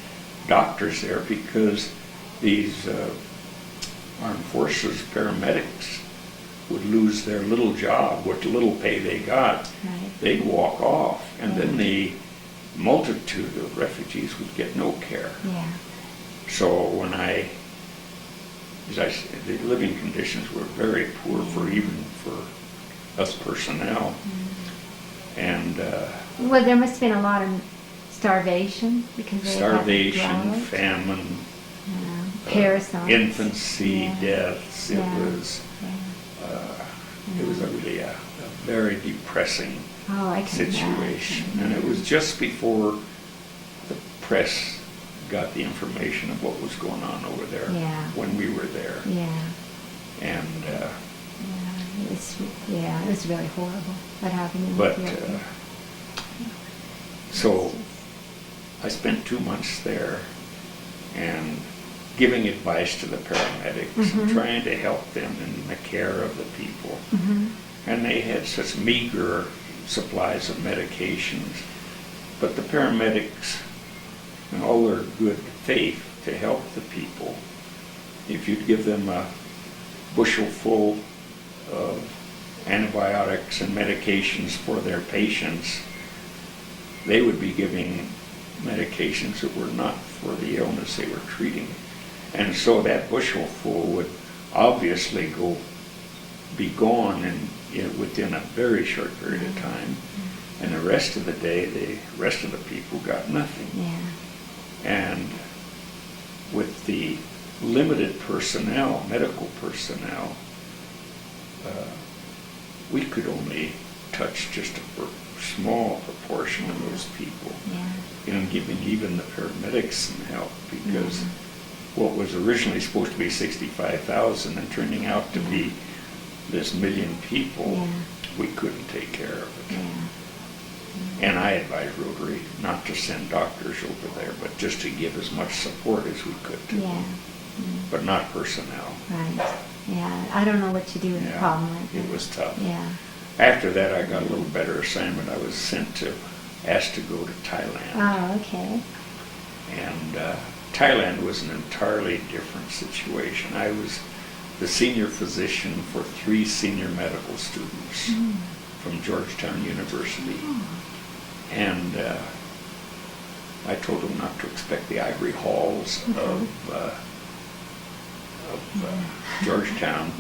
doctors there because these armed forces paramedics would lose their little job, what little pay they got. Right. They'd walk off, and then the multitude of refugees would get no care. Yeah. So when as I said, the living conditions were very poor for even for us personnel. And Well, there must have been a lot of starvation because they starvation, had drought. famine, Parasites. infancy, Yeah. deaths. It Yeah. was really a very depressing Oh, I can situation. imagine. And it was just before the press got the information of what was going on over there Yeah. when we were there. Yeah. And It was really horrible what happened in but Ethiopia. so I spent 2 months there and giving advice to the paramedics and trying to help them in the care of the people. And they had such meager supplies of medications. But the paramedics, in all their good faith to help the people, if you'd give them a bushel full of antibiotics and medications for their patients, they would be giving medications that were not for the illness they were treating. And so that bushel full would obviously be gone within a very short period of time. And the rest of the day, the rest of the people got nothing. Yeah. And with the limited personnel, medical personnel, we could only touch just a small proportion of those people. Yeah. And giving even the paramedics some help because what was originally supposed to be 65,000 and turning out to be this 1 million people, we couldn't take care of it. And I advised Rotary not to send doctors over there, but just to give as much support as we could to them, but not personnel. Right. Yeah. I don't know what to do in a problem like that. It was tough. Yeah. After that, I got a little better assignment. I was asked to go to Thailand. Oh, okay. And Thailand was an entirely different situation. I was the senior physician for 3 senior medical students from Georgetown University. And I told them not to expect the ivory halls of Georgetown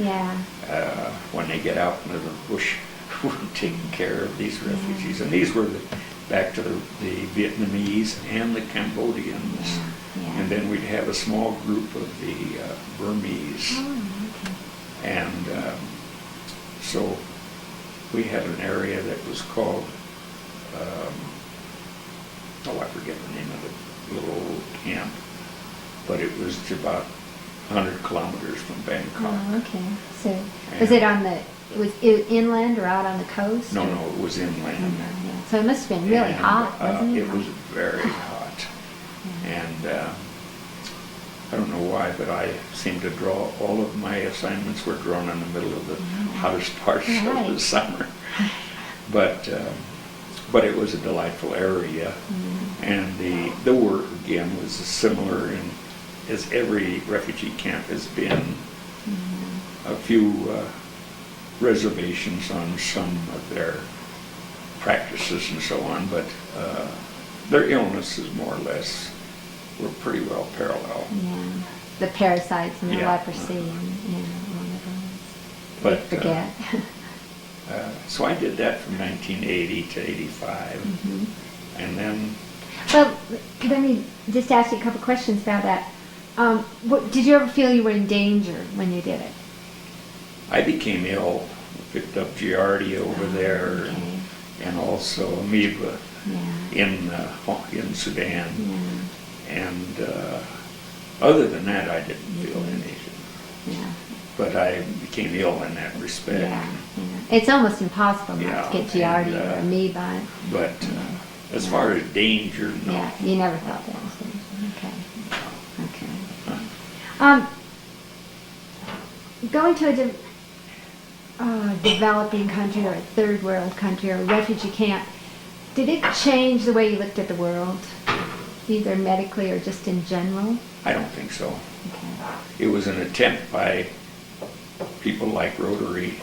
when they get out into the bush taking care of these refugees. And these were back to the Vietnamese and the Cambodians. And then we'd have a small group of the Burmese. And so we had an area that was called, I forget the name of the little old camp, but it was about 100 kilometers from Bangkok. Oh, okay. So was it inland or out on the coast? No, it was inland. Yeah. So it must have been really hot, wasn't it? It was very hot. And I don't know why, but I seem to draw, all of my assignments were drawn in the middle of the hottest parts of the summer. But it was a delightful area. And the work, again, was similar as every refugee camp has been. A few reservations on some of their practices and so on, but their illnesses more or less were pretty well parallel. Yeah, the parasites and the leprosy and one of those. But forget. so I did that from 1980 to 85, and then. Well, let me just ask you a couple questions about that. Did you ever feel you were in danger when you did it? I became ill, picked up Giardia over there, and also amoeba in Sudan. Yeah. And other than that, I didn't feel anything. Yeah. But I became ill in that respect. Yeah. It's almost impossible not to get Giardia or amoeba. But as far as danger, no. Yeah, you never felt anything. Okay. Going to a developing country or a third world country or a refugee camp, did it change the way you looked at the world, either medically or just in general? I don't think so. Okay. It was an attempt by people like Rotary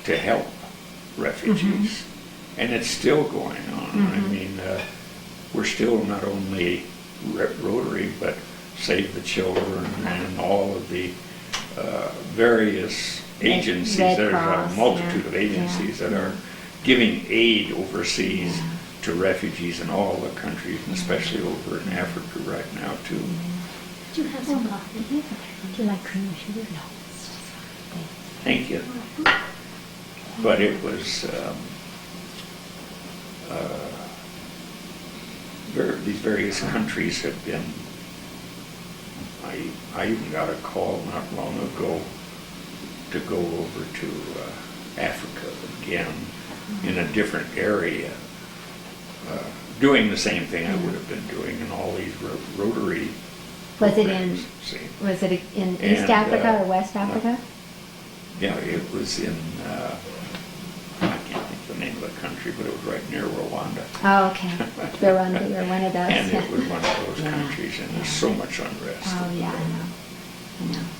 to help refugees, and it's still going on. I mean, we're still not only Rotary, but Save the Children and all of the various agencies. Red There's Cross, a multitude of agencies that are giving aid overseas to refugees in all the countries, and especially over in Africa right now too. Do you have some coffee? Do you like cream or sugar? No. Thank you. But it was these various countries have been. I even got a call not long ago to go over to Africa again in a different area, doing the same thing I would have been doing in all these Rotary. Was it in East Africa or West Africa? Yeah, it was in, I can't think of the name of the country, but it was right near Rwanda. Oh, okay. Burundi or one of those. And it was one of those countries, and there's so much unrest. Oh, yeah, I know.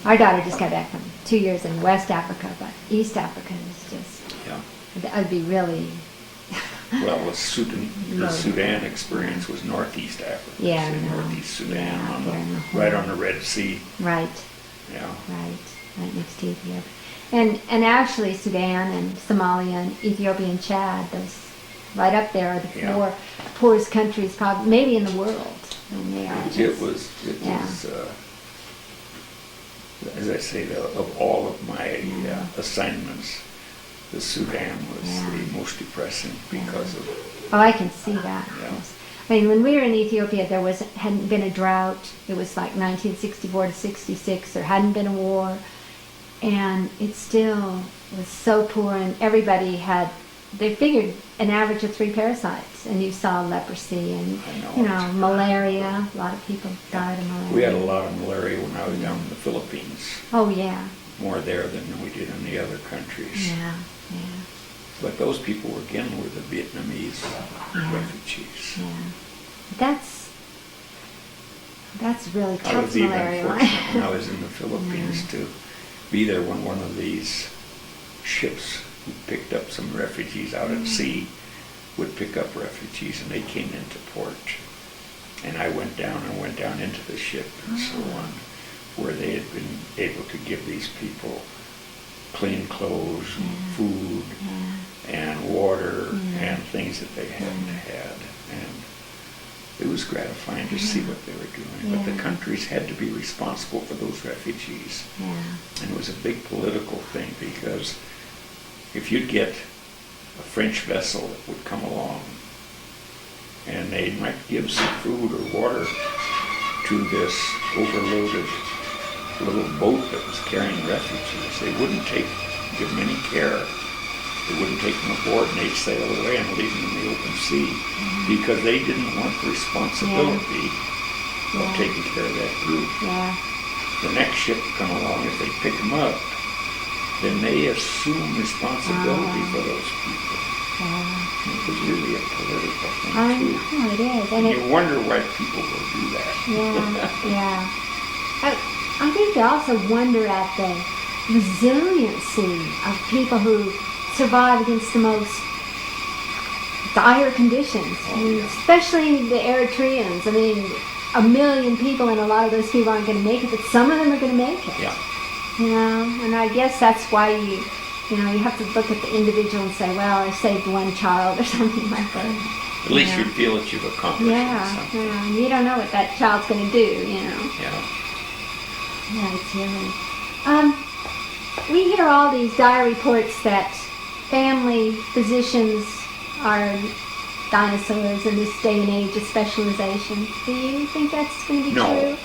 Our daughter just got back from 2 years in West Africa, but East Africa is just, that would be really... Well, the Sudan experience was Northeast Africa. Yeah, Northeast Sudan, yeah, right on the Red Sea. Right. Yeah. Right next to Ethiopia. And actually Sudan and Somalia and Ethiopia and Chad, those right up there are the poorest countries probably, maybe in the world. And they are just, it was, as I say, of all of my assignments, the Sudan was the most depressing because of... Oh, I can see that. Yeah. Yes. I mean, when we were in Ethiopia, hadn't been a drought. It was like 1964 to 66. There hadn't been a war. And it still was so poor, and everybody they figured an average of 3 parasites. And you saw leprosy and, malaria. A lot of people died of malaria. We had a lot of malaria when I was down in the Philippines. Oh, yeah. More there than we did in the other countries. Yeah. But those people, again, were the Vietnamese refugees. Yeah. That's really tough. I was even malaria. fortunate when I was in the Philippines to be there when one of these ships who picked up some refugees out at sea would pick up refugees, and they came into port. And I went down into the ship and so on, where they had been able to give these people clean clothes and food and water and things that they hadn't had. And it was gratifying to see what they were doing. But the countries had to be responsible for those refugees. And it was a big political thing, because if you'd get a French vessel that would come along and they might give some food or water to this overloaded little boat that was carrying refugees, they wouldn't give them any care. They wouldn't take them aboard, and they'd sail away and leave them in the open sea, because they didn't want the responsibility of taking care of that group. The next ship come along, if they pick them up, then they assume responsibility for those people. It was really a political thing too. Oh, it is. And you wonder why people will do that. I think you also wonder at the resiliency of people who survive against the most dire conditions. I mean, especially the Eritreans. I mean, 1 million people, and a lot of those people aren't going to make it, but some of them are going to make it. And I guess that's why you have to look at the individual and say, well, I saved one child or something like that. At least you feel that you've accomplished something. And you don't know what that child's going to do, Yeah, it's really... we hear all these dire reports that family physicians are dinosaurs in this day and age of specialization. Do you think that's going to be No, true?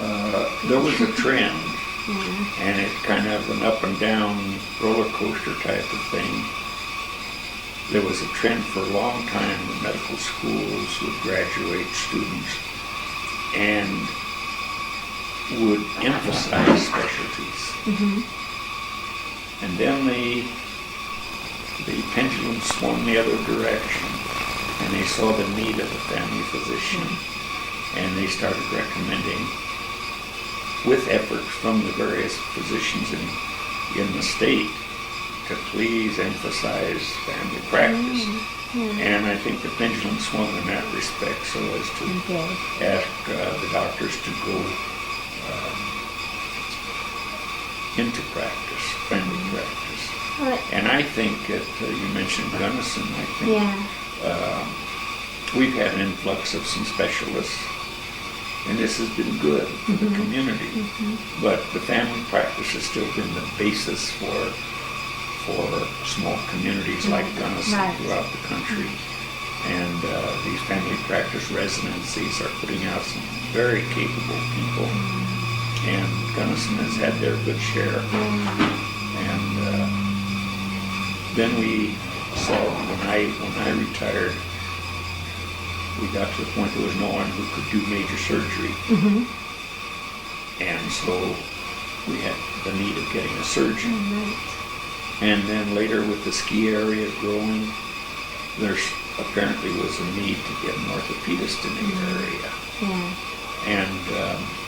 there was a trend, Yeah. and it's kind of an up and down roller coaster type of thing. There was a trend for a long time that medical schools would graduate students and would emphasize specialties. Mm-hmm. And then the pendulum swung the other direction, and they saw the need of a family physician, and they started recommending, with efforts from the various physicians in the state, to please emphasize family practice. And I think the pendulum swung in that respect so as to ask the doctors to go into practice, family practice. And I think that you mentioned Gunnison. I think we've had an influx of some specialists, and this has been good for the community. But the family practice has still been the basis for small communities like Gunnison throughout the country. And these family practice residencies are putting out some very capable people. And Gunnison has had their good share. And then we saw, when I retired, we got to the point there was no one who could do major surgery. And so we had the need of getting a surgeon. And then later, with the ski area growing, there apparently was a need to get an orthopedist in the area. And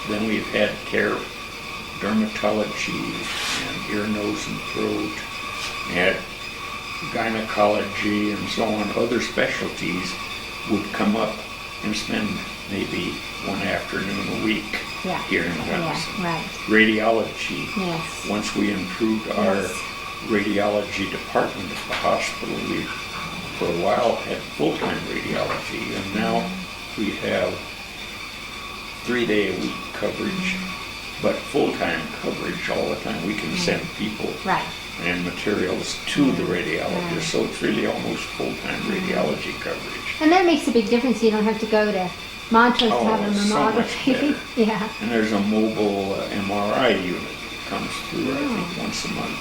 then we've had care, dermatology, and ear, nose, and throat, and gynecology, and so on. Other specialties would come up and spend maybe one afternoon a week here in Gunnison. Radiology. Once we improved our radiology department at the hospital, we for a while had full-time radiology, and now we have 3-day-a-week coverage, but full-time coverage all the time. We can send people and materials to the radiologist, so it's really almost full-time radiology coverage. And that makes a big difference. You don't have to go to Montrose to have a mammography. And there's a mobile MRI unit that comes through, I think, once a month.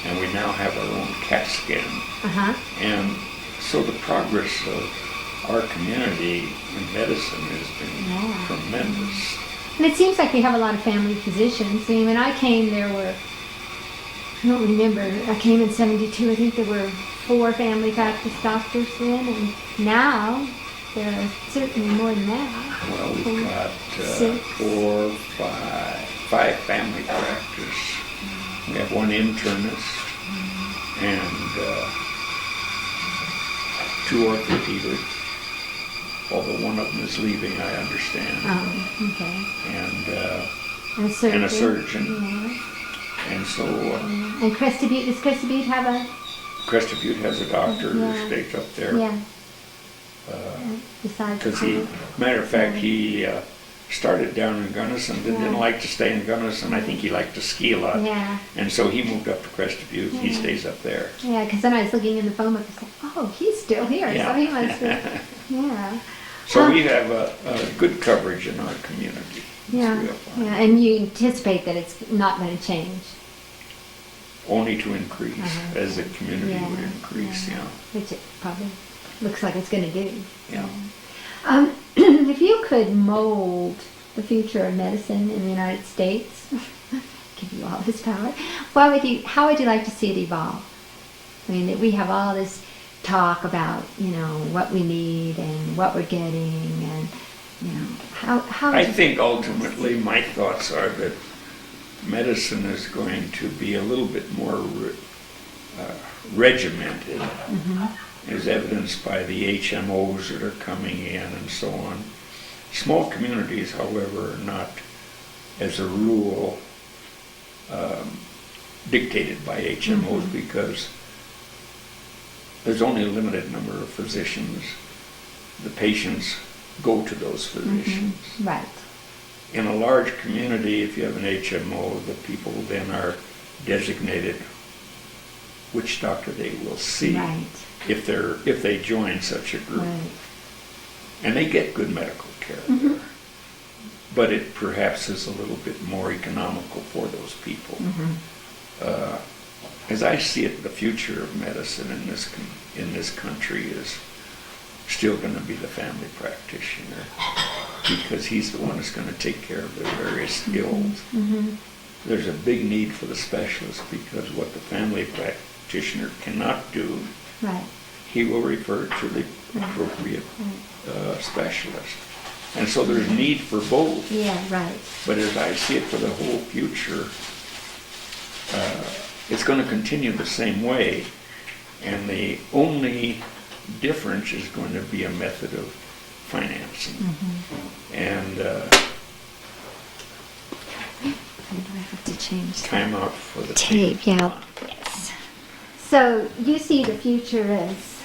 And we now have our own CAT scan. And so the progress of our community in medicine has been tremendous. And it seems like we have a lot of family physicians. I mean, when I came, there were, I don't remember, I came in 72, I think there were 4 family practice doctors then, and now there are certainly more than that. Well, we've got 4, 5 family practice. We have 1 internist and 2 orthopedics, although one of them is leaving, I understand. And a surgeon. And so... and Crested Butte, does Crested Butte have a... Crested Butte has a doctor who stays up there. Because matter of fact, he started down in Gunnison, didn't like to stay in Gunnison. I think he liked to ski a lot. And so he moved up to Crested Butte. He stays up there. Because then I was looking in the phone book and said, oh, he's still here. So he must be, So we have a good coverage in our community. And you anticipate that it's not going to change? Only to increase, as the community would increase, Which it probably looks like it's going to do. If you could mold the future of medicine in the United States, give you all this power, how would you like to see it evolve? I mean, we have all this talk about, what we need and what we're getting, and, how I think ultimately my thoughts are that medicine is going to be a little bit more regimented, as evidenced by the HMOs that are coming in and so on. Small communities, however, are not, as a rule, dictated by HMOs because there's only a limited number of physicians. The patients go to those physicians. In a large community, if you have an HMO, the people then are designated which doctor they will see Right. if they join such a group. Right. And they get good medical care Mm-hmm. there. But it perhaps is a little bit more economical for those people. Mm-hmm. As I see it, the future of medicine in this country is still going to be the family practitioner, because he's the one that's going to take care of the various ills. Mm-hmm. There's a big need for the specialist, because what the family practitioner cannot do, Right. he will refer to the appropriate specialist. And so there's need for both. Yeah, right. But as I see it for the whole future, it's going to continue the same way, and the only difference is going to be a method of financing. And And do I have to change the time out for the tape? Yeah. Yes. So you see the future as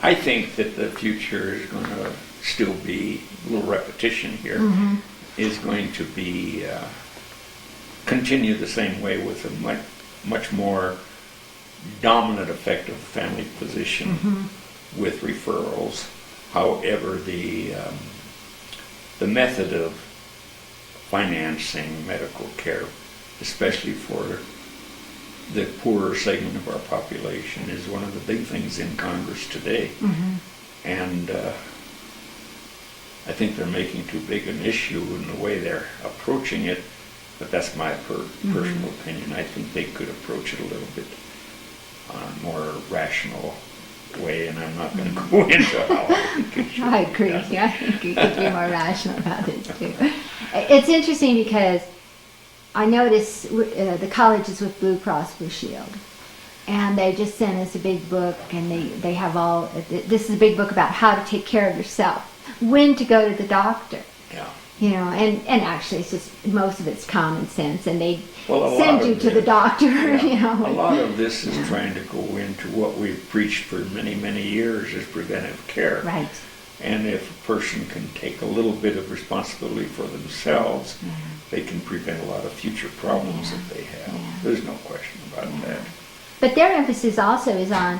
I think that the future is going to still be, a little repetition here, is going to be continue the same way with a much more dominant effect of family physician with referrals. However, the method of financing medical care, especially for the poorer segment of our population, is one of the big things in Congress today. And I think they're making too big an issue in the way they're approaching it, but that's my personal opinion. I think they could approach it a little bit on a more rational way, and I'm not going to go into how I think it should I be agree done. with you. I think you could be more rational about this too. It's interesting because I notice the college is with Blue Cross Blue Shield, and they just sent us a big book, and they have all. This is a big book about how to take care of yourself, when to go to the doctor. Yeah. You know, and actually it's just, most of it's common sense, and they Well, a lot send of you to it- the doctor, Yeah. you know. A lot of this is trying to go into what we've preached for many, many years, is preventive care. Right. And if a person can take a little bit of responsibility for themselves, they can prevent a lot of future problems that they have. Yeah. There's no question about that. But their emphasis also is on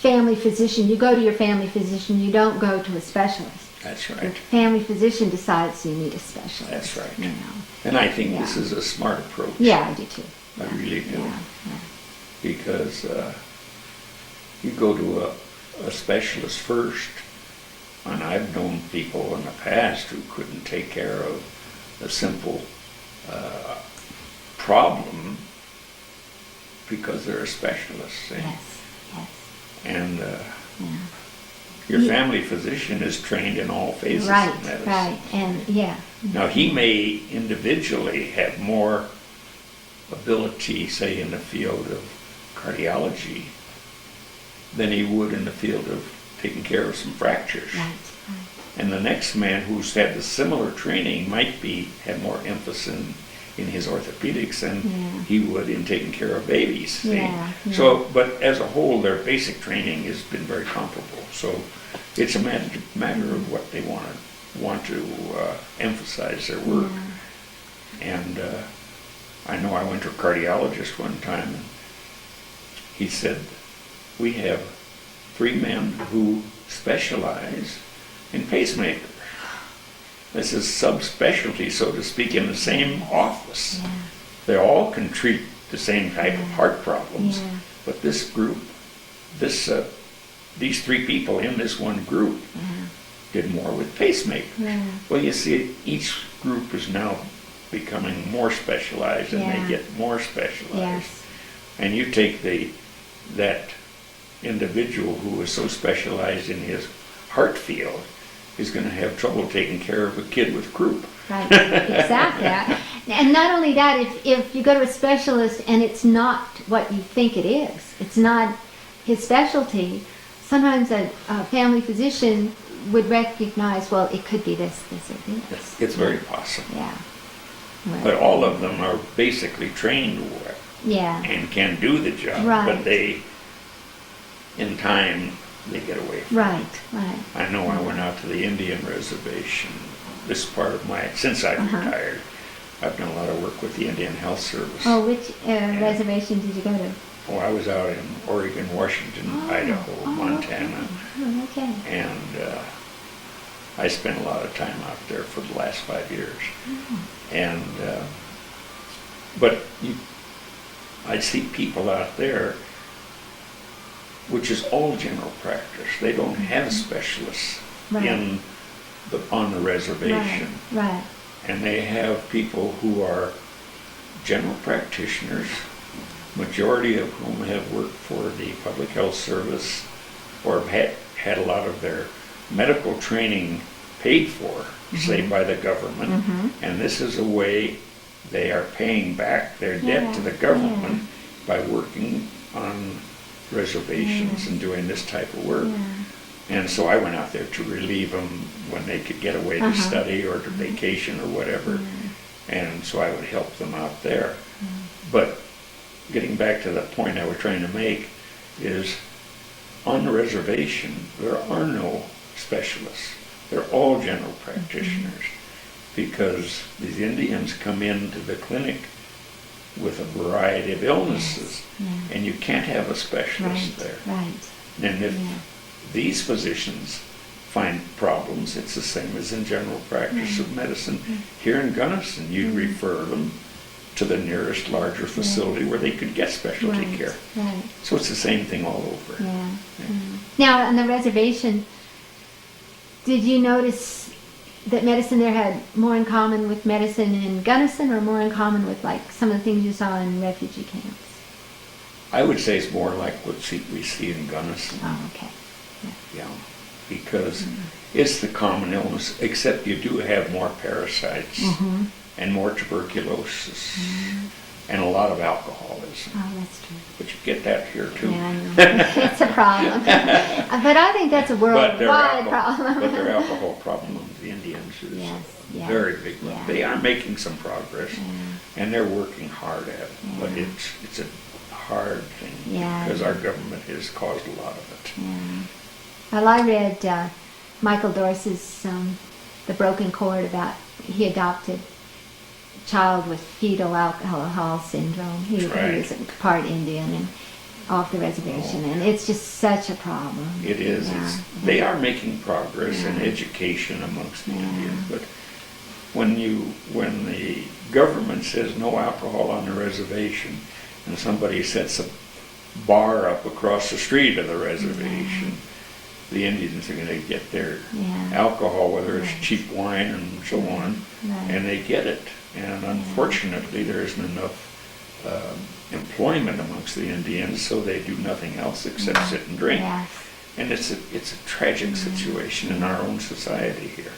family physician. You go to your family physician, you don't go to a specialist. That's The right. family physician decides you need a specialist. That's right. You know. And I think this Yeah. is a smart approach. Yeah, I do too. I really do. Yeah, yeah. Because you go to a specialist first, and I've known people in the past who couldn't take care of a simple problem because they're a specialist. See? Yes, yes. And Yeah. your Yeah. family physician is trained in all phases Right, of medicine. right, and yeah. Now, he may individually have more ability, say, in the field of cardiology than he would in the field of taking care of some fractures. Right, right. And the next man who's had the similar training might have more emphasis in his orthopedics than Yeah. he would in taking care of babies. See? Yeah, yeah. So, but as a whole, their basic training has been very comparable. So it's a matter of what they want to emphasize their work. And I know I went to a cardiologist one time, and he said, we have 3 men who specialize in pacemakers. This is subspecialty, so to speak, in the same office. Yeah. They all can treat the same type of heart problems, Yeah. but this group, these 3 people in this one group did more with pacemakers. Yeah. Well, you see, each group is now becoming more specialized, and Yeah. they get more specialized. Yes. And you take that individual who is so specialized in his heart field is going to have trouble taking care of a kid with croup. Right, exactly. And not only that, if you go to a specialist and it's not what you think it is, it's not his specialty, sometimes a family physician would recognize, well, it could be this, this, or this. It's very possible. Yeah. Right. But all of them are basically trained well Yeah. and can do the job, Right. but in time, they get away from it. Right, right. I know I went out to the Indian reservation. This part of since I've retired, I've done a lot of work with the Indian Health Service. Oh, which reservation did you go to? Oh, I was out in Oregon, Washington, Idaho, Montana, Oh, okay. and I spent a lot of time out there for the last 5 years. And but I see people out there, which is all general practice. They don't have specialists Right. on the reservation. Right. And they have people who are general practitioners, majority of whom have worked for the Public Health Service or have had a lot of their medical training paid for, say, by the government. And this is a way they are paying back their debt to the government by working on reservations and doing this type of work. And so I went out there to relieve them when they could get away to study or to vacation or whatever. And so I would help them out there. But getting back to the point I was trying to make is on the reservation, there are no specialists. They're all general practitioners because these Indians come into the clinic with a variety of illnesses, and you can't have a specialist there. Right. And if these physicians find problems, it's the same as in general practice of medicine. Here in Gunnison, you'd refer them to the nearest larger facility where they could get specialty care. Right. So it's the same thing all over. Yeah. Now, on the reservation, did you notice that medicine there had more in common with medicine in Gunnison or more in common with like some of the things you saw in refugee camps? I would say it's more like what we see in Gunnison. Oh, okay. Yeah, because it's the common illness, except you do have more parasites and more tuberculosis and a lot of alcoholism. Oh, that's true. But you get that here too. Yeah, I know. It's a problem. But I think that's a worldwide problem. But their alcohol problem of the Indians is a very big one. Yeah. They are making some progress, and they're working hard at it. But it's a hard thing because our government has caused a lot of it. Yeah. Well, I read Michael Dorse's The Broken Cord about he adopted a child with fetal alcohol syndrome. He was part Indian and off the reservation, and it's just such a problem. It is. They are making progress in education amongst the Indians, but when the government says no alcohol on the reservation, and somebody sets a bar up across the street of the reservation, the Indians are going to get their alcohol, whether it's cheap wine and so on, and they get it. And unfortunately, there isn't enough employment amongst the Indians, so they do nothing else except sit and drink. And it's a tragic situation in our own society here.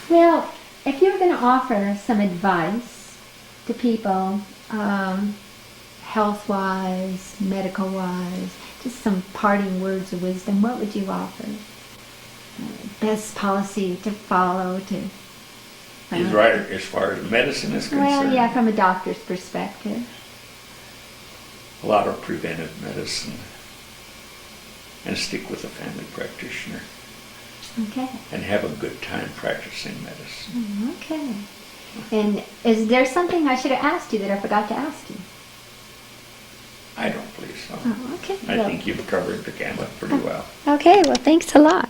Well, if you were going to offer some advice to people, health-wise, medical-wise, just some parting words of wisdom, what would you offer? Best policy to follow to... He's right as far as medicine is concerned. Well, yeah, from a doctor's perspective. A lot of preventive medicine. And stick with a family practitioner. Okay. And have a good time practicing medicine. Okay. And is there something I should have asked you that I forgot to ask you? I don't believe so. Oh, okay. I think you've covered the gamut pretty well. Okay, well, thanks a lot.